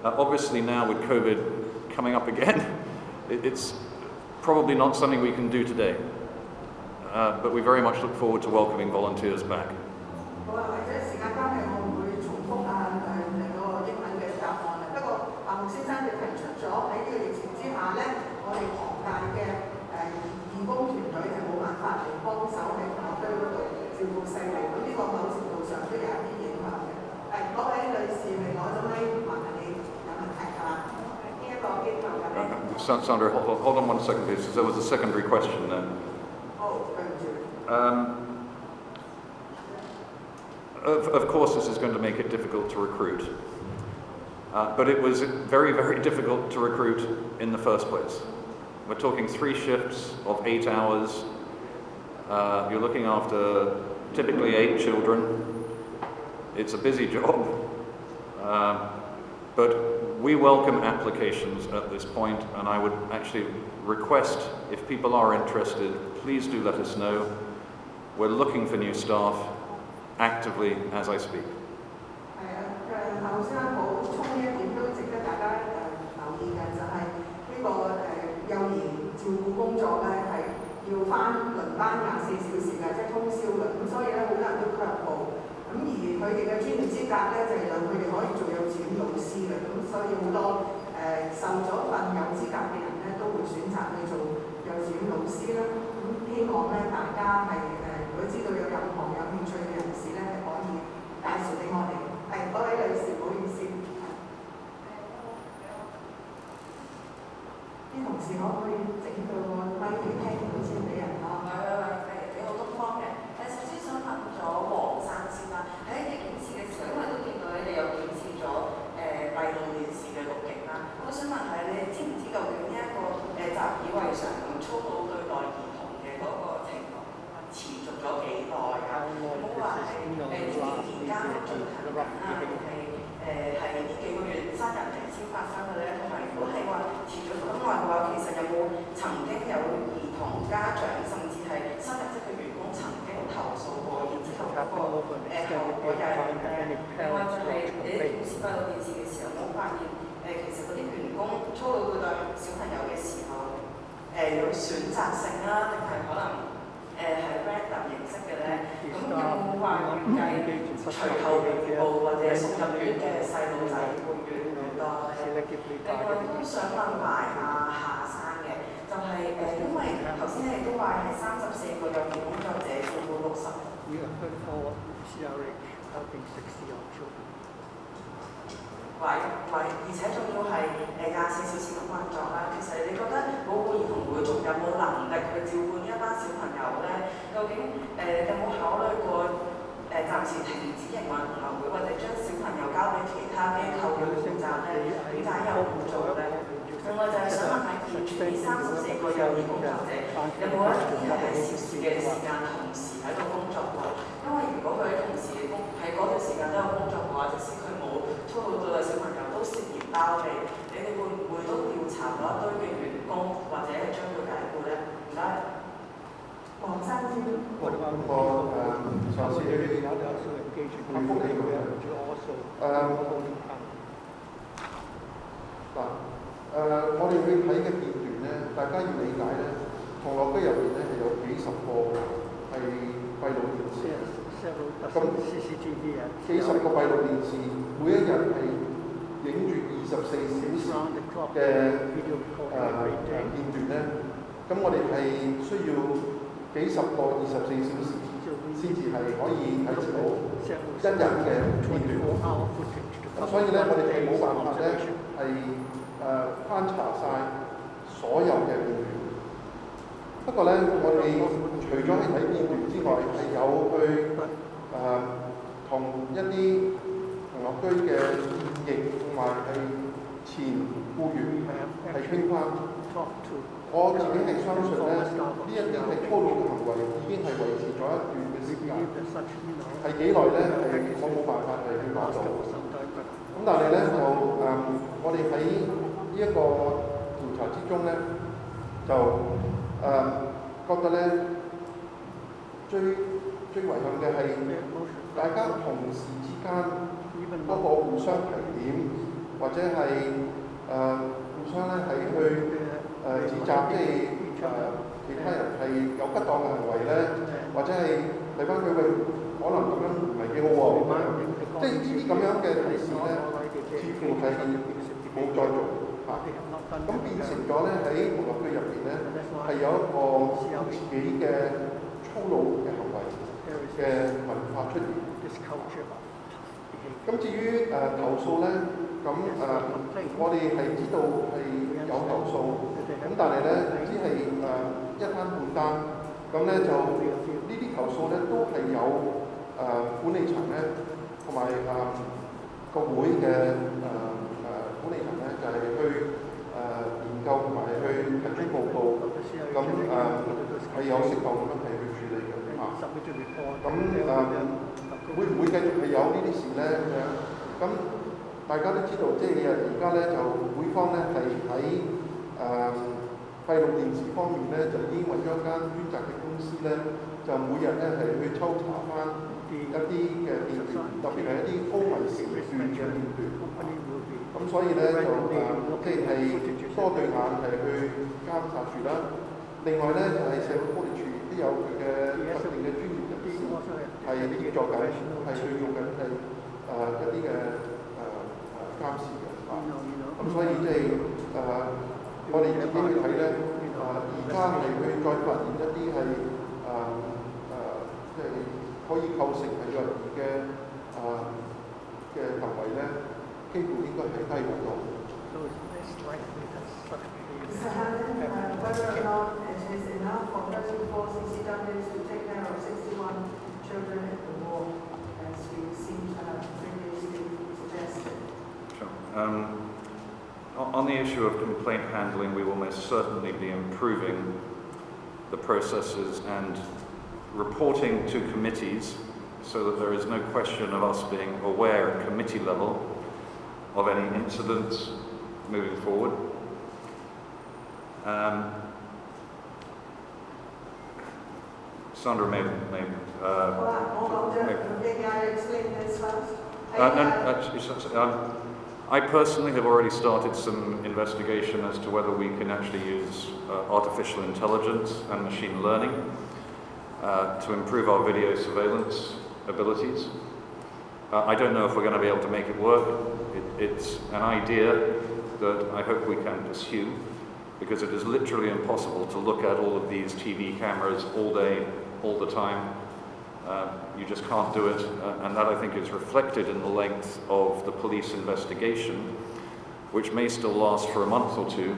Obviously now with COVID coming up again, it's probably not something we can do today. But we very much look forward to welcoming volunteers back. Sandra, hold on 1 second, please, because there was a secondary question there. Of course, this is going to make it difficult to recruit. But it was very, very difficult to recruit in the first place. We're talking 3 shifts of 8 hours. You're looking after typically 8 children. It's a busy job. But we welcome applications at this point, and I would actually request, if people are interested, please do let us know. We're looking for new staff actively as I speak. 咁而佢哋嘅專業資格咧，就讓佢哋可以做幼稚園老師嘅，咁所以好多受咗份有資格嘅人咧，都會選擇去做幼稚園老師啦。咁希望咧，大家係如果知道有任何有興趣嘅人士咧，係可以介紹俾我哋。係嗰位女士，唔好意思，啲同事可唔可以整到個咪嚟聽到先俾人啊？你好，東方嘅。首先想問咗黃生先啦，喺你檢視嘅時候，因為都見到你哋有檢視咗閉路電視嘅錄影啦，我想問下你哋知唔知究竟呢一個習以為常咁粗魯對待兒童嘅嗰個情況持續咗幾耐啊？唔好話係呢年間進行緊啊，定係呢幾個月生日期先發生嘅咧？同埋如果係話持續咁耐嘅話，其實有冇曾經有兒童家長甚至係新入職嘅員工曾經有選擇性啦，定係可能係 random 形式嘅咧？咁有冇話預計隨後被捕或者送入院嘅細路仔會越嚟越多咧？另外都想問埋夏生嘅，就係因為頭先你都話係34個幼兒工作者照顧60。而且仲要係24小時咁運作啦。其實你覺得保護兒童會仲有冇能力去照顧呢一班小朋友咧？究竟有冇考慮過暫時停止營運童樂會，或者將小朋友交俾其他機構去負責咧？點解又唔做咧？另外就係想問下現住呢34個幼兒工作者，有冇一啲係涉事嘅時間同時喺度工作過？因為如果佢同時喺嗰段時間都有工作嘅話，即使佢冇操到對小朋友都涉嫌包庇，你哋會唔會都調查嗰一堆嘅員工，或者係將佢解僱咧？唔該。黃生先。我上次去回覆你嘅我哋去睇嘅片段咧，大家要理解咧，童樂居入邊咧係有幾十個係閉路電視，咁幾十個閉路電視，每一日係影住24小時嘅片段咧，咁我哋係需要幾十個24小時先至係可以睇到一日嘅片段。咁所以咧，我哋係冇辦法咧係翻查晒所有嘅片段。不過咧，我哋除咗係睇片段之外，係有去同一啲童樂居嘅現役同埋係前僱員係傾翻。我自己係相信咧，呢一啲係粗魯嘅行為已經係維持咗一段嘅時間。係幾耐咧？係我冇辦法係去講到。咁但係咧，我哋喺呢一個調查之中咧，就覺得咧最遺憾嘅係大家同事之間嗰個互相提點，或者係互相咧係去指責，即係其他人係有不當嘅行為咧，或者係睇翻佢可能咁樣唔係幾好喎，即係呢啲咁樣嘅提示咧，似乎係冇再做嚇。咁變成咗咧喺童樂居入邊咧，係有一個自己嘅粗魯嘅行為嘅文化出現。咁至於投訴咧，咁我哋係知道係有投訴，咁但係咧只係一單半單，咁咧就呢啲投訴咧都係有管理層咧同埋個會嘅管理層咧就係去研究同埋去提出報告，咁係有適當咁樣係去處理嘅嚇。咁會唔會繼續係有呢啲事咧咁樣？咁大家都知道，即係而家咧就會方咧係喺閉路電視方面咧就已經揾咗間專責嘅公司咧，就每日咧係去抽查翻一啲嘅片段，特別係一啲高危時段嘅片段。咁所以咧就即係多對眼係去監察住啦。另外咧就係社會福利署都有佢嘅特定嘅專業人士係協助緊，係去做緊係一啲嘅監視嘅。咁所以即係我哋自己去睇咧，而家係去再發現一啲係即係可以構成係虐兒嘅行為咧，幾乎應該係低好多。Whether or not it is enough for 34 CCWs to take care of 61 children in the war, as we seem to have previously suggested. Sure. On the issue of complaint handling, we will most certainly be improving the processes and reporting to committees so that there is no question of us being aware at committee level of any incidents moving forward. Sandra may May I explain this first? I personally have already started some investigation as to whether we can actually use artificial intelligence and machine learning to improve our video surveillance abilities. I don't know if we're going to be able to make it work. It's an idea that I hope we can pursue, because it is literally impossible to look at all of these TV cameras all day, all the time. You just can't do it, and that I think is reflected in the length of the police investigation, which may still last for a month or two,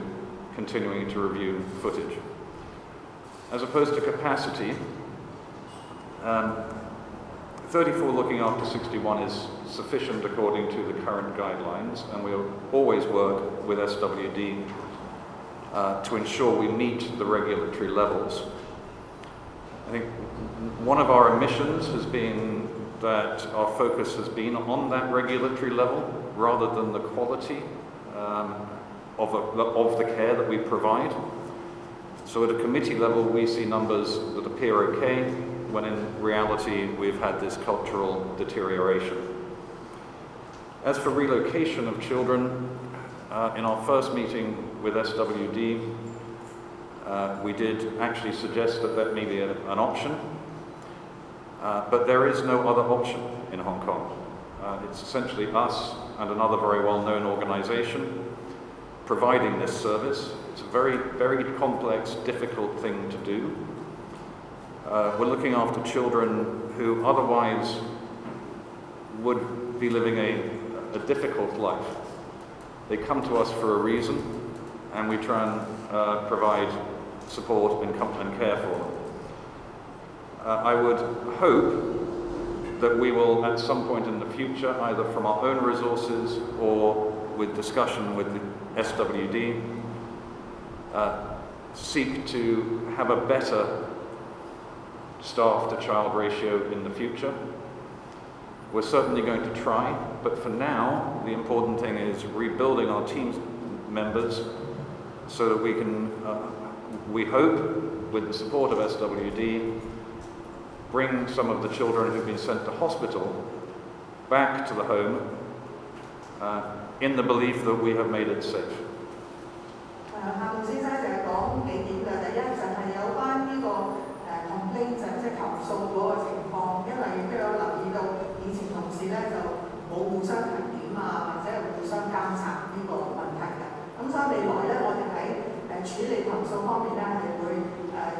continuing to review footage. As opposed to capacity, 34 looking after 61 is sufficient according to the current guidelines, and we'll always work with SWD to ensure we meet the regulatory levels. I think one of our omissions has been that our focus has been on that regulatory level rather than the quality of the care that we provide. So at a committee level, we see numbers that appear okay, when in reality we've had this cultural deterioration. As for relocation of children, in our first meeting with SWD, we did actually suggest that that may be an option, but there is no other option in Hong Kong. It's essentially us and another very well-known organization providing this service. It's a very, very complex, difficult thing to do. We're looking after children who otherwise would be living a difficult life. They come to us for a reason, and we try and provide support and care for them. I would hope that we will, at some point in the future, either from our own resources or with discussion with the SWD, seek to have a better staff-to-child ratio in the future. We're certainly going to try, but for now, the important thing is rebuilding our team members so that we can, we hope, with the support of SWD, bring some of the children who've been sent to hospital back to the home in the belief that we have made it safe. 夏先生就係講幾點嘅，第一就係有關呢個complaint 就即係投訴嗰個情況，因為亦都有留意到以前同事咧就冇互相提點啊，或者係互相監察呢個問題嘅。咁所以未來咧，我哋喺處理投訴方面咧係會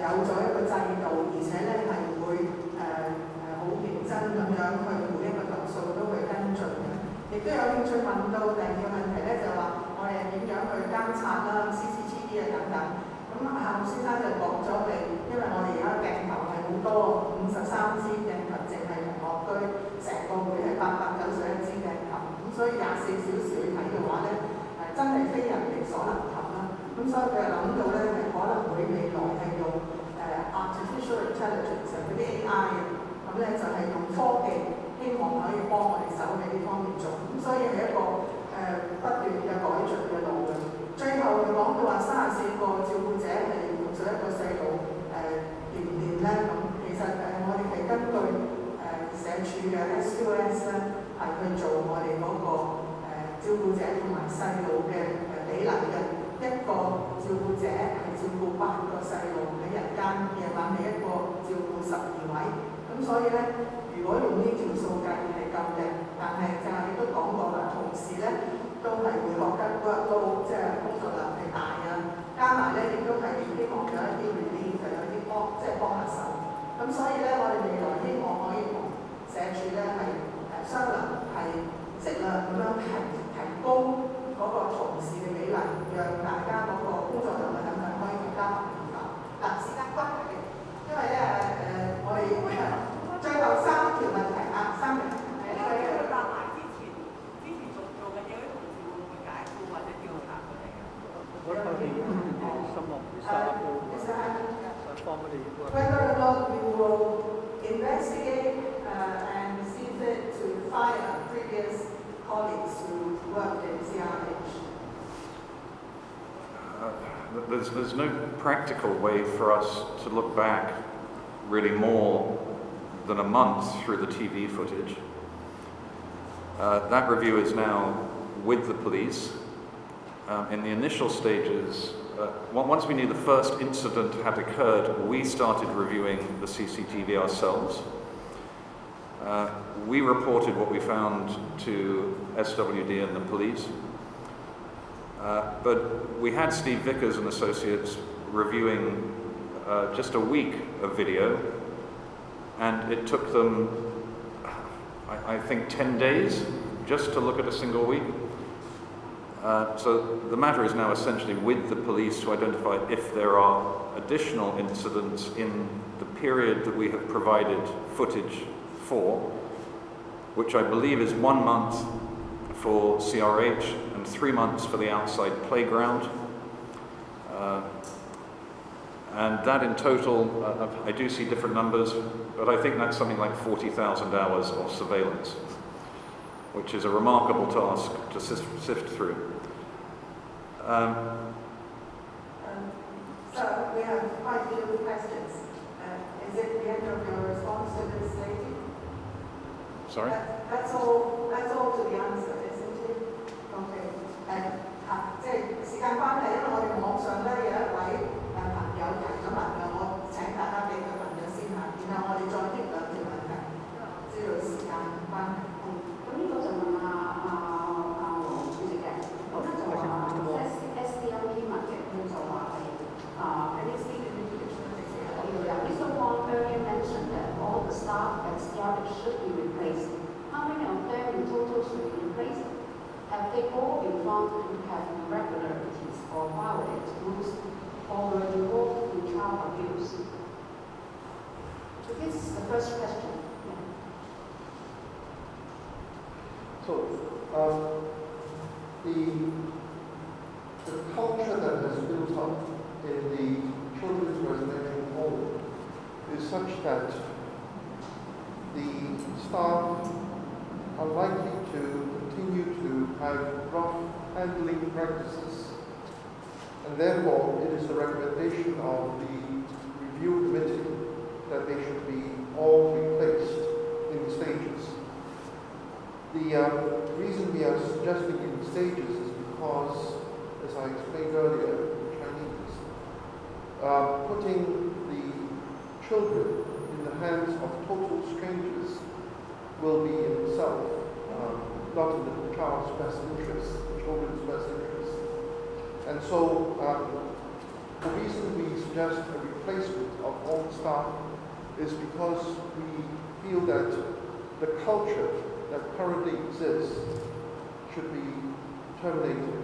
有咗一個制度，而且咧係會好認真咁樣去每一個投訴都會跟進嘅。亦都有興趣問到第二個問題咧，就話我哋點樣去監察啦、CCTV 啊等等。咁夏先生就講咗係，因為我哋而家鏡頭係好多53支鏡頭，淨係同樂居成個會係891支鏡頭，咁所以24小時去睇嘅話咧，真係非人力所能及啦。咁所以佢諗到咧係可能會未來係用artificial intelligence 嗰啲 AI 嘅，咁咧就係用科技，希望可以幫我哋手喺呢方面做。咁所以係一個不斷嘅改進嘅路嘅。最後佢講到話34個照顧者係用咗一個細路掂唔掂咧？咁其實我哋係根據社署嘅 SQS 咧係去做我哋嗰個照顧者同埋細路嘅比例嘅。一個照顧者係照顧8個細路喺日間，夜晚係一個照顧12位。咁所以咧，如果用呢條數計係夠嘅，但係就係亦都講過啦，同事咧都係會覺得 workload 即係工作量係大啊，加埋咧亦都係希望有一啲 relief， 有啲幫下手。咁所以咧，我哋未來希望可以同社署咧係商量係適量咁樣提高嗰個同事嘅比例，讓大家嗰個工作量嘅等等可以更加平衡。嗱，時間關係，因為咧我哋最後3條問題啊，3條。呢個要答埋之前做嘅嘢，啲同事會唔會解僱或者調查佢哋嘅？ What about some of the staff who formerly worked? Whether or not we will investigate and see fit to fire previous colleagues who worked in CRH. There's no practical way for us to look back really more than a month through the TV footage. That review is now with the police. In the initial stages, once we knew the first incident had occurred, we started reviewing the CCTV ourselves. We reported what we found to SWD and the police, but we had Steve Vickers and Associates reviewing just a week of video, and it took them, I think, 10 days just to look at a single week. So the matter is now essentially with the police to identify if there are additional incidents in the period that we have provided footage for, which I believe is 1 month for CRH and 3 months for the outside playground. And that in total, I do see different numbers, but I think that's something like 40,000 hours of surveillance, which is a remarkable task to sift through. So we have quite a few questions. Is it the end of your response to this lady? Sorry? That's all to the answer, isn't it? Okay. 即係時間關係，因為我哋網上咧有一位朋友提咗問嘅，我請大家俾佢問咗先嚇，然後我哋再傾兩條問題，知道時間關係。咁呢個就問黃主席嘅，咁咧就話 SDLP 問嘅，佢就話係Mr. Wong earlier mentioned that all the staff at CRH should be replaced. How many of them in total should be replaced? Have they all been found to have irregularities or violate rules or were involved in child abuse? So this is the first question. So the culture that has built up in the children's residential home is such that the staff are likely to continue to have rough handling practices, and therefore it is the recommendation of the review committee that they should be all replaced in stages. The reason we are suggesting in stages is because, as I explained earlier, Chinese, putting the children in the hands of total strangers will be in itself not in the child's best interest, the children's best interest. And so the reason we suggest a replacement of all staff is because we feel that the culture that currently exists should be terminated.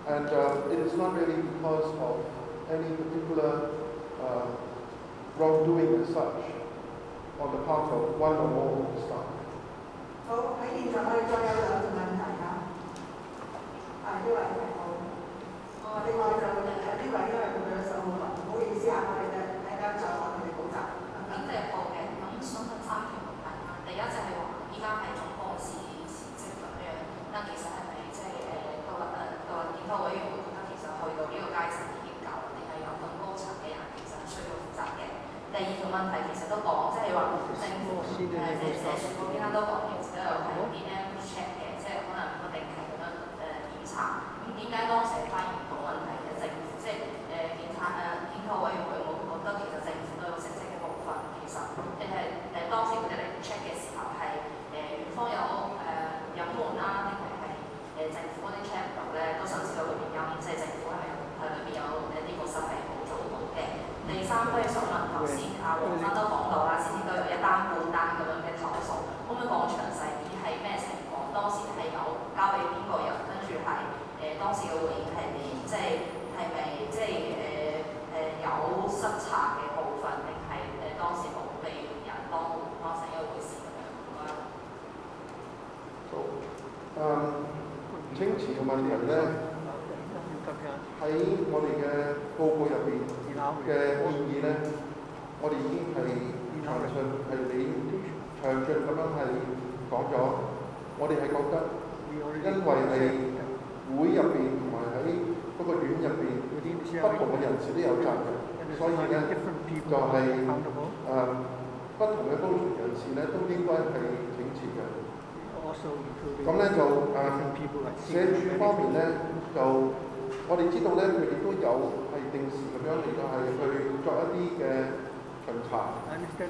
And it is not really because of any particular wrongdoing as such on the part of one or more of the staff. 好，喺現場我哋再有兩條問題嚇。呢位係好。另外就呢位因為佢嘅手好忙，唔好意思啊，我哋大家再學佢哋補習。經濟部嘅，咁想問三條問題啦。第一就係話，依家係總幹事辭職咁樣，但其實係咪即係獨立檢討委員會覺得其實去到呢個階層已經夠，定係有更高層嘅人其實需要負責嘅？第二條問題其實都講，即係話政府即係社署嗰邊都講，其實都有係 TMHK 嘅，即係可能不定期咁樣檢查。咁點解當時係發現唔到問題嘅政府，即係檢討委員會冇覺得其實政府都有成績嘅部分，其實定係當時佢哋嚟 check 嘅時候係院方有隱瞞啦，定係政府嗰啲 check 唔到咧，都想知道個原因，即係政府係裏邊有呢個失係冇做到嘅。第三都係想問頭先黃生都講到啦，先至都有一單半單咁樣嘅投訴，可唔可以講詳細啲係咩情況？當時係有交俾邊個人，跟住係當時嘅回應係咪即係有失查嘅部分，定係當時冇被人當成一回事咁樣？請辭嘅問題咧，喺我哋嘅報告入邊嘅建議咧，我哋已經係詳盡咁樣係講咗。我哋係覺得，因為係會入邊同埋喺嗰個院入邊不同嘅人士都有責任，所以咧就係不同嘅高層人士咧都應該係請辭嘅。咁咧就社署方面咧，就我哋知道咧，佢哋都有係定時咁樣嚟到係去作一啲嘅巡查。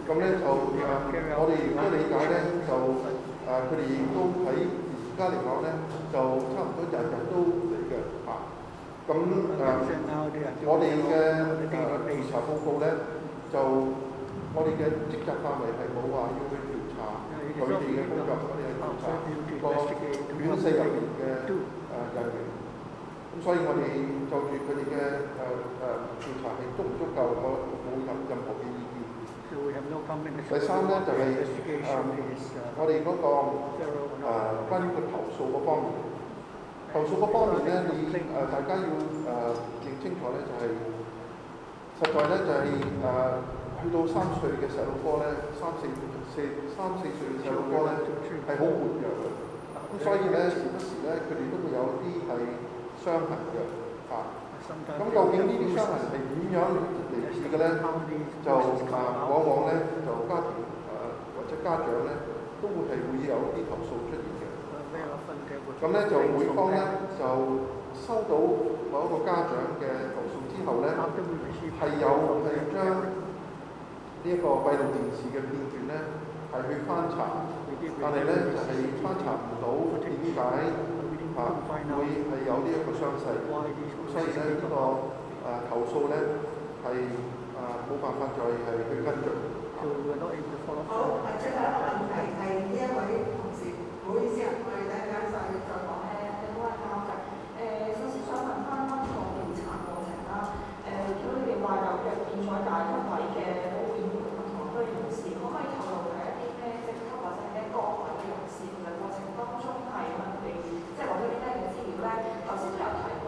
咁咧就我哋亦都理解咧，就佢哋亦都喺而家嚟講咧，就差唔多日日都嚟嘅嚇。咁我哋嘅調查報告咧，就我哋嘅職責範圍係冇話要去調查佢哋嘅工作，我哋係調查個院舍入邊嘅人員。咁所以我哋就住佢哋嘅調查係足唔足夠，我冇任何嘅意見。第三咧就係我哋嗰個關於個投訴嗰方面，投訴嗰方面咧，你大家要認清楚咧，就係實在咧就係去到3歲嘅細路哥咧，3、4歲嘅細路哥咧係好活躍嘅，咁所以咧時不時咧佢哋都會有啲係傷痕嘅嚇。咁究竟呢啲傷痕係點樣嚟自嘅咧？就往往咧就家庭或者家長咧都會有啲投訴出現嘅。咁咧就每方咧就收到某一個家長嘅投訴之後咧，係將呢一個閉路電視嘅片段咧係去翻查，但係咧就係翻查唔到點解會係有呢一個傷勢，所以咧呢個投訴咧係冇辦法再係去跟進。好，最後一個問題係呢一位同事，唔好意思啊，我哋等陣間再講。好啊，啱嘅。首先想問翻個調查過程啦。見到你哋話有約見咗21位嘅保護兒童同樂居人士，可唔可以透露係一啲咩職級或者係咩崗位嘅人士？其實過程當中係問佢哋即係攞咗啲咩嘅資料咧？頭先都有提過，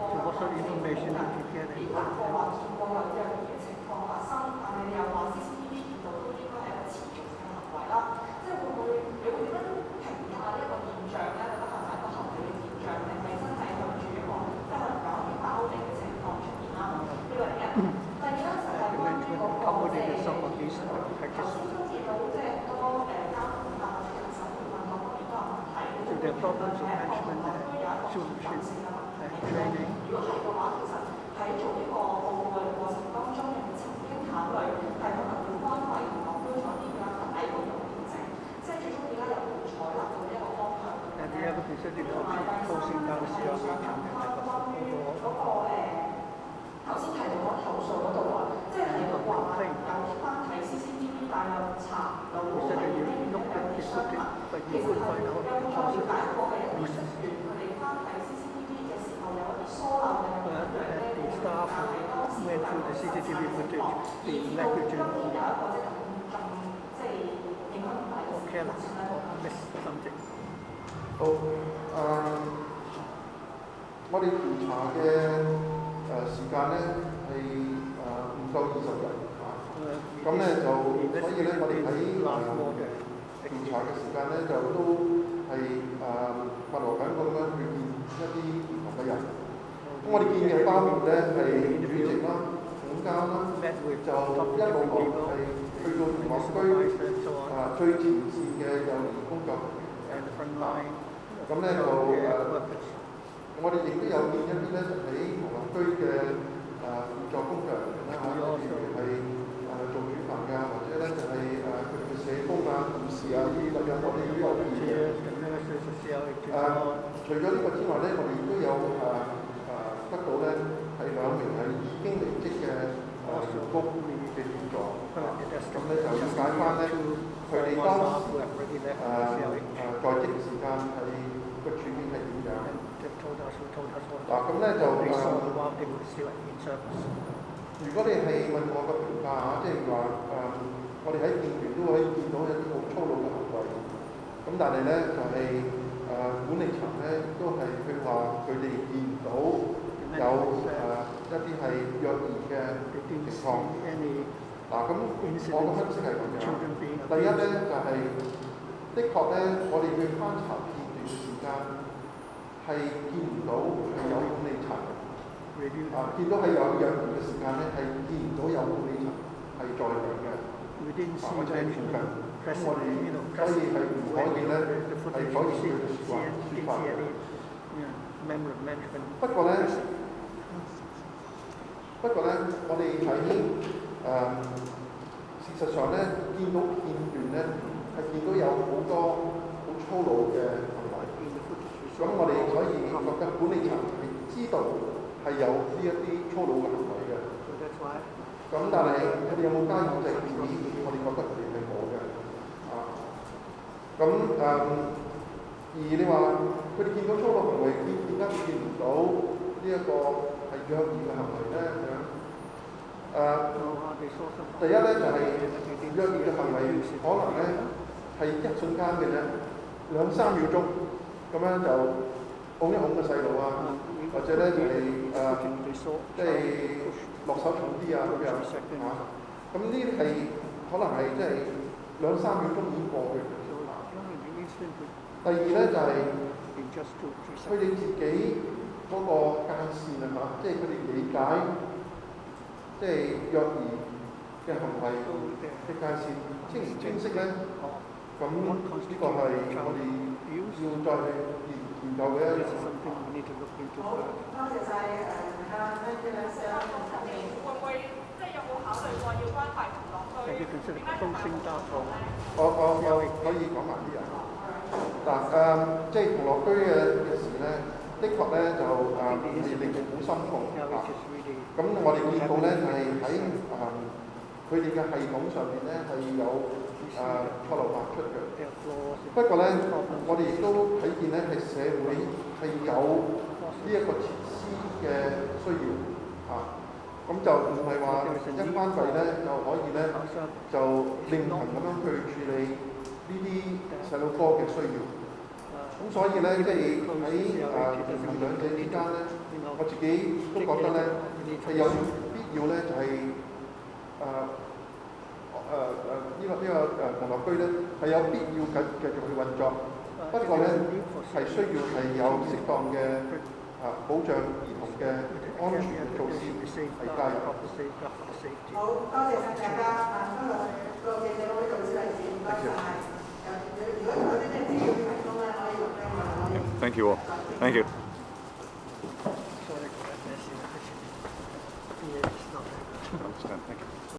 以話過話見過有啲嘅情況發生，但係你又話 CCTV 見到都應該係一個持續性嘅行為啦。即係會唔會你會點樣評價呢一個現象咧？覺得係咪一個合理嘅現象，定係真係向住一個即係可能有一啲包庇嘅情況出現啦？呢個第一。第二咧就係關於嗰個頭先都見到即係好多交通啊或者人手培訓各方面都有問題，會唔會係個同學都有一個全面性嘅問題咧？如果係嘅話，其實喺做呢個報告嘅過程當中，有冇曾經考慮係可能會關閉同學居咗啲嘅大公用電證？即係最終而家有冇採納到一個方向？同埋第三咧就係關於嗰個頭先提到嗰投訴嗰度啊，即係提到話有翻睇 CCTV， 但又查唔到係呢啲嘅傷痕。其實係有冇了解過係一啲成員佢哋翻睇 CCTV 嘅時候有一啲疏漏嘅問題咧？但係當時係有個 CCTV footage 見到有一個或者咁即係影響唔大嘅事情咧。好，我哋調查嘅時間咧係唔夠20日咁咧就所以咧我哋喺調查嘅時間咧就都係密鑼緊鼓咁樣去見一啲唔同嘅人。咁我哋見嘅包括咧係主席啦、總監啦，就一路係去到同樂居最前線嘅幼兒工作。咁咧就我哋亦都有見一啲咧喺同樂居嘅輔助工作人員啦嚇，例如係做煮飯㗎，或者咧就係佢哋嘅社工啊、護士啊呢啲咁樣，我哋都有見嘅。除咗呢個之外咧，我哋亦都有得到咧係2名係已經離職嘅員工嘅協助，咁咧就了解翻咧佢哋當時在職時間係個處境係點樣。嗱咁咧就如果你係問我個評價嚇，即係話我哋喺片段都可以見到一啲好粗魯嘅行為，咁但係咧就係管理層咧都係佢話佢哋見唔到有一啲係虐兒嘅情況。嗱咁我嘅分析係咁樣，第一咧就係的確咧，我哋去翻查片段嘅時間係見唔到係有管理層。見到係有養兒嘅時間咧，係見唔到有管理層係在場嘅，或者喺附近。咁我哋所以係唔可以咧係可以叫佢説法嘅。不過咧，我哋喺事實上咧見到片段咧係見到有好多好粗魯嘅行為。咁我哋所以覺得管理層係知道係有呢一啲粗魯嘅行為嘅。咁但係佢哋有冇加以制止？我哋覺得佢哋係冇嘅。而你話佢哋見到粗魯行為，點解見唔到呢一個係虐兒嘅行為咧？第一咧就係虐兒嘅行為，可能咧係一瞬間嘅啫，2-3秒鐘咁樣就拱一拱個細路啊，或者咧就係即係落手重啲啊咁樣咁呢啲係可能係即係2-3秒鐘已經過去。第二咧就係佢哋自己嗰個界線啊，即係佢哋理解即係虐兒嘅行為嘅界線清唔清晰咧？咁呢個係我哋要再去研究嘅一樣。好，多謝晒會唔會即係有冇考慮過要關閉童樂居？點解我可以講埋啲啊。嗱即係童樂居嘅事咧，的確咧就令人好心痛咁我哋見到咧就係喺佢哋嘅系統上面咧係有錯漏百出嘅。不過咧，我哋亦都睇見咧係社會係有呢一個設施嘅需要咁就唔係話一關閉咧就可以咧就另行咁樣去處理呢啲細路哥嘅需要。咁所以咧，即係喺兩者之間咧，我自己都覺得咧係有必要咧，就係呢個童樂居咧係有必要繼續去運作。不過咧係需要係有適當嘅保障兒童嘅安全嘅措施係加入。好，多謝晒大家。今日個記者會到此為止，唔該晒。如果有啲咩資料提供咧，可以錄低我。Thank you all. Thank you. Sorry, I understand. Thank you.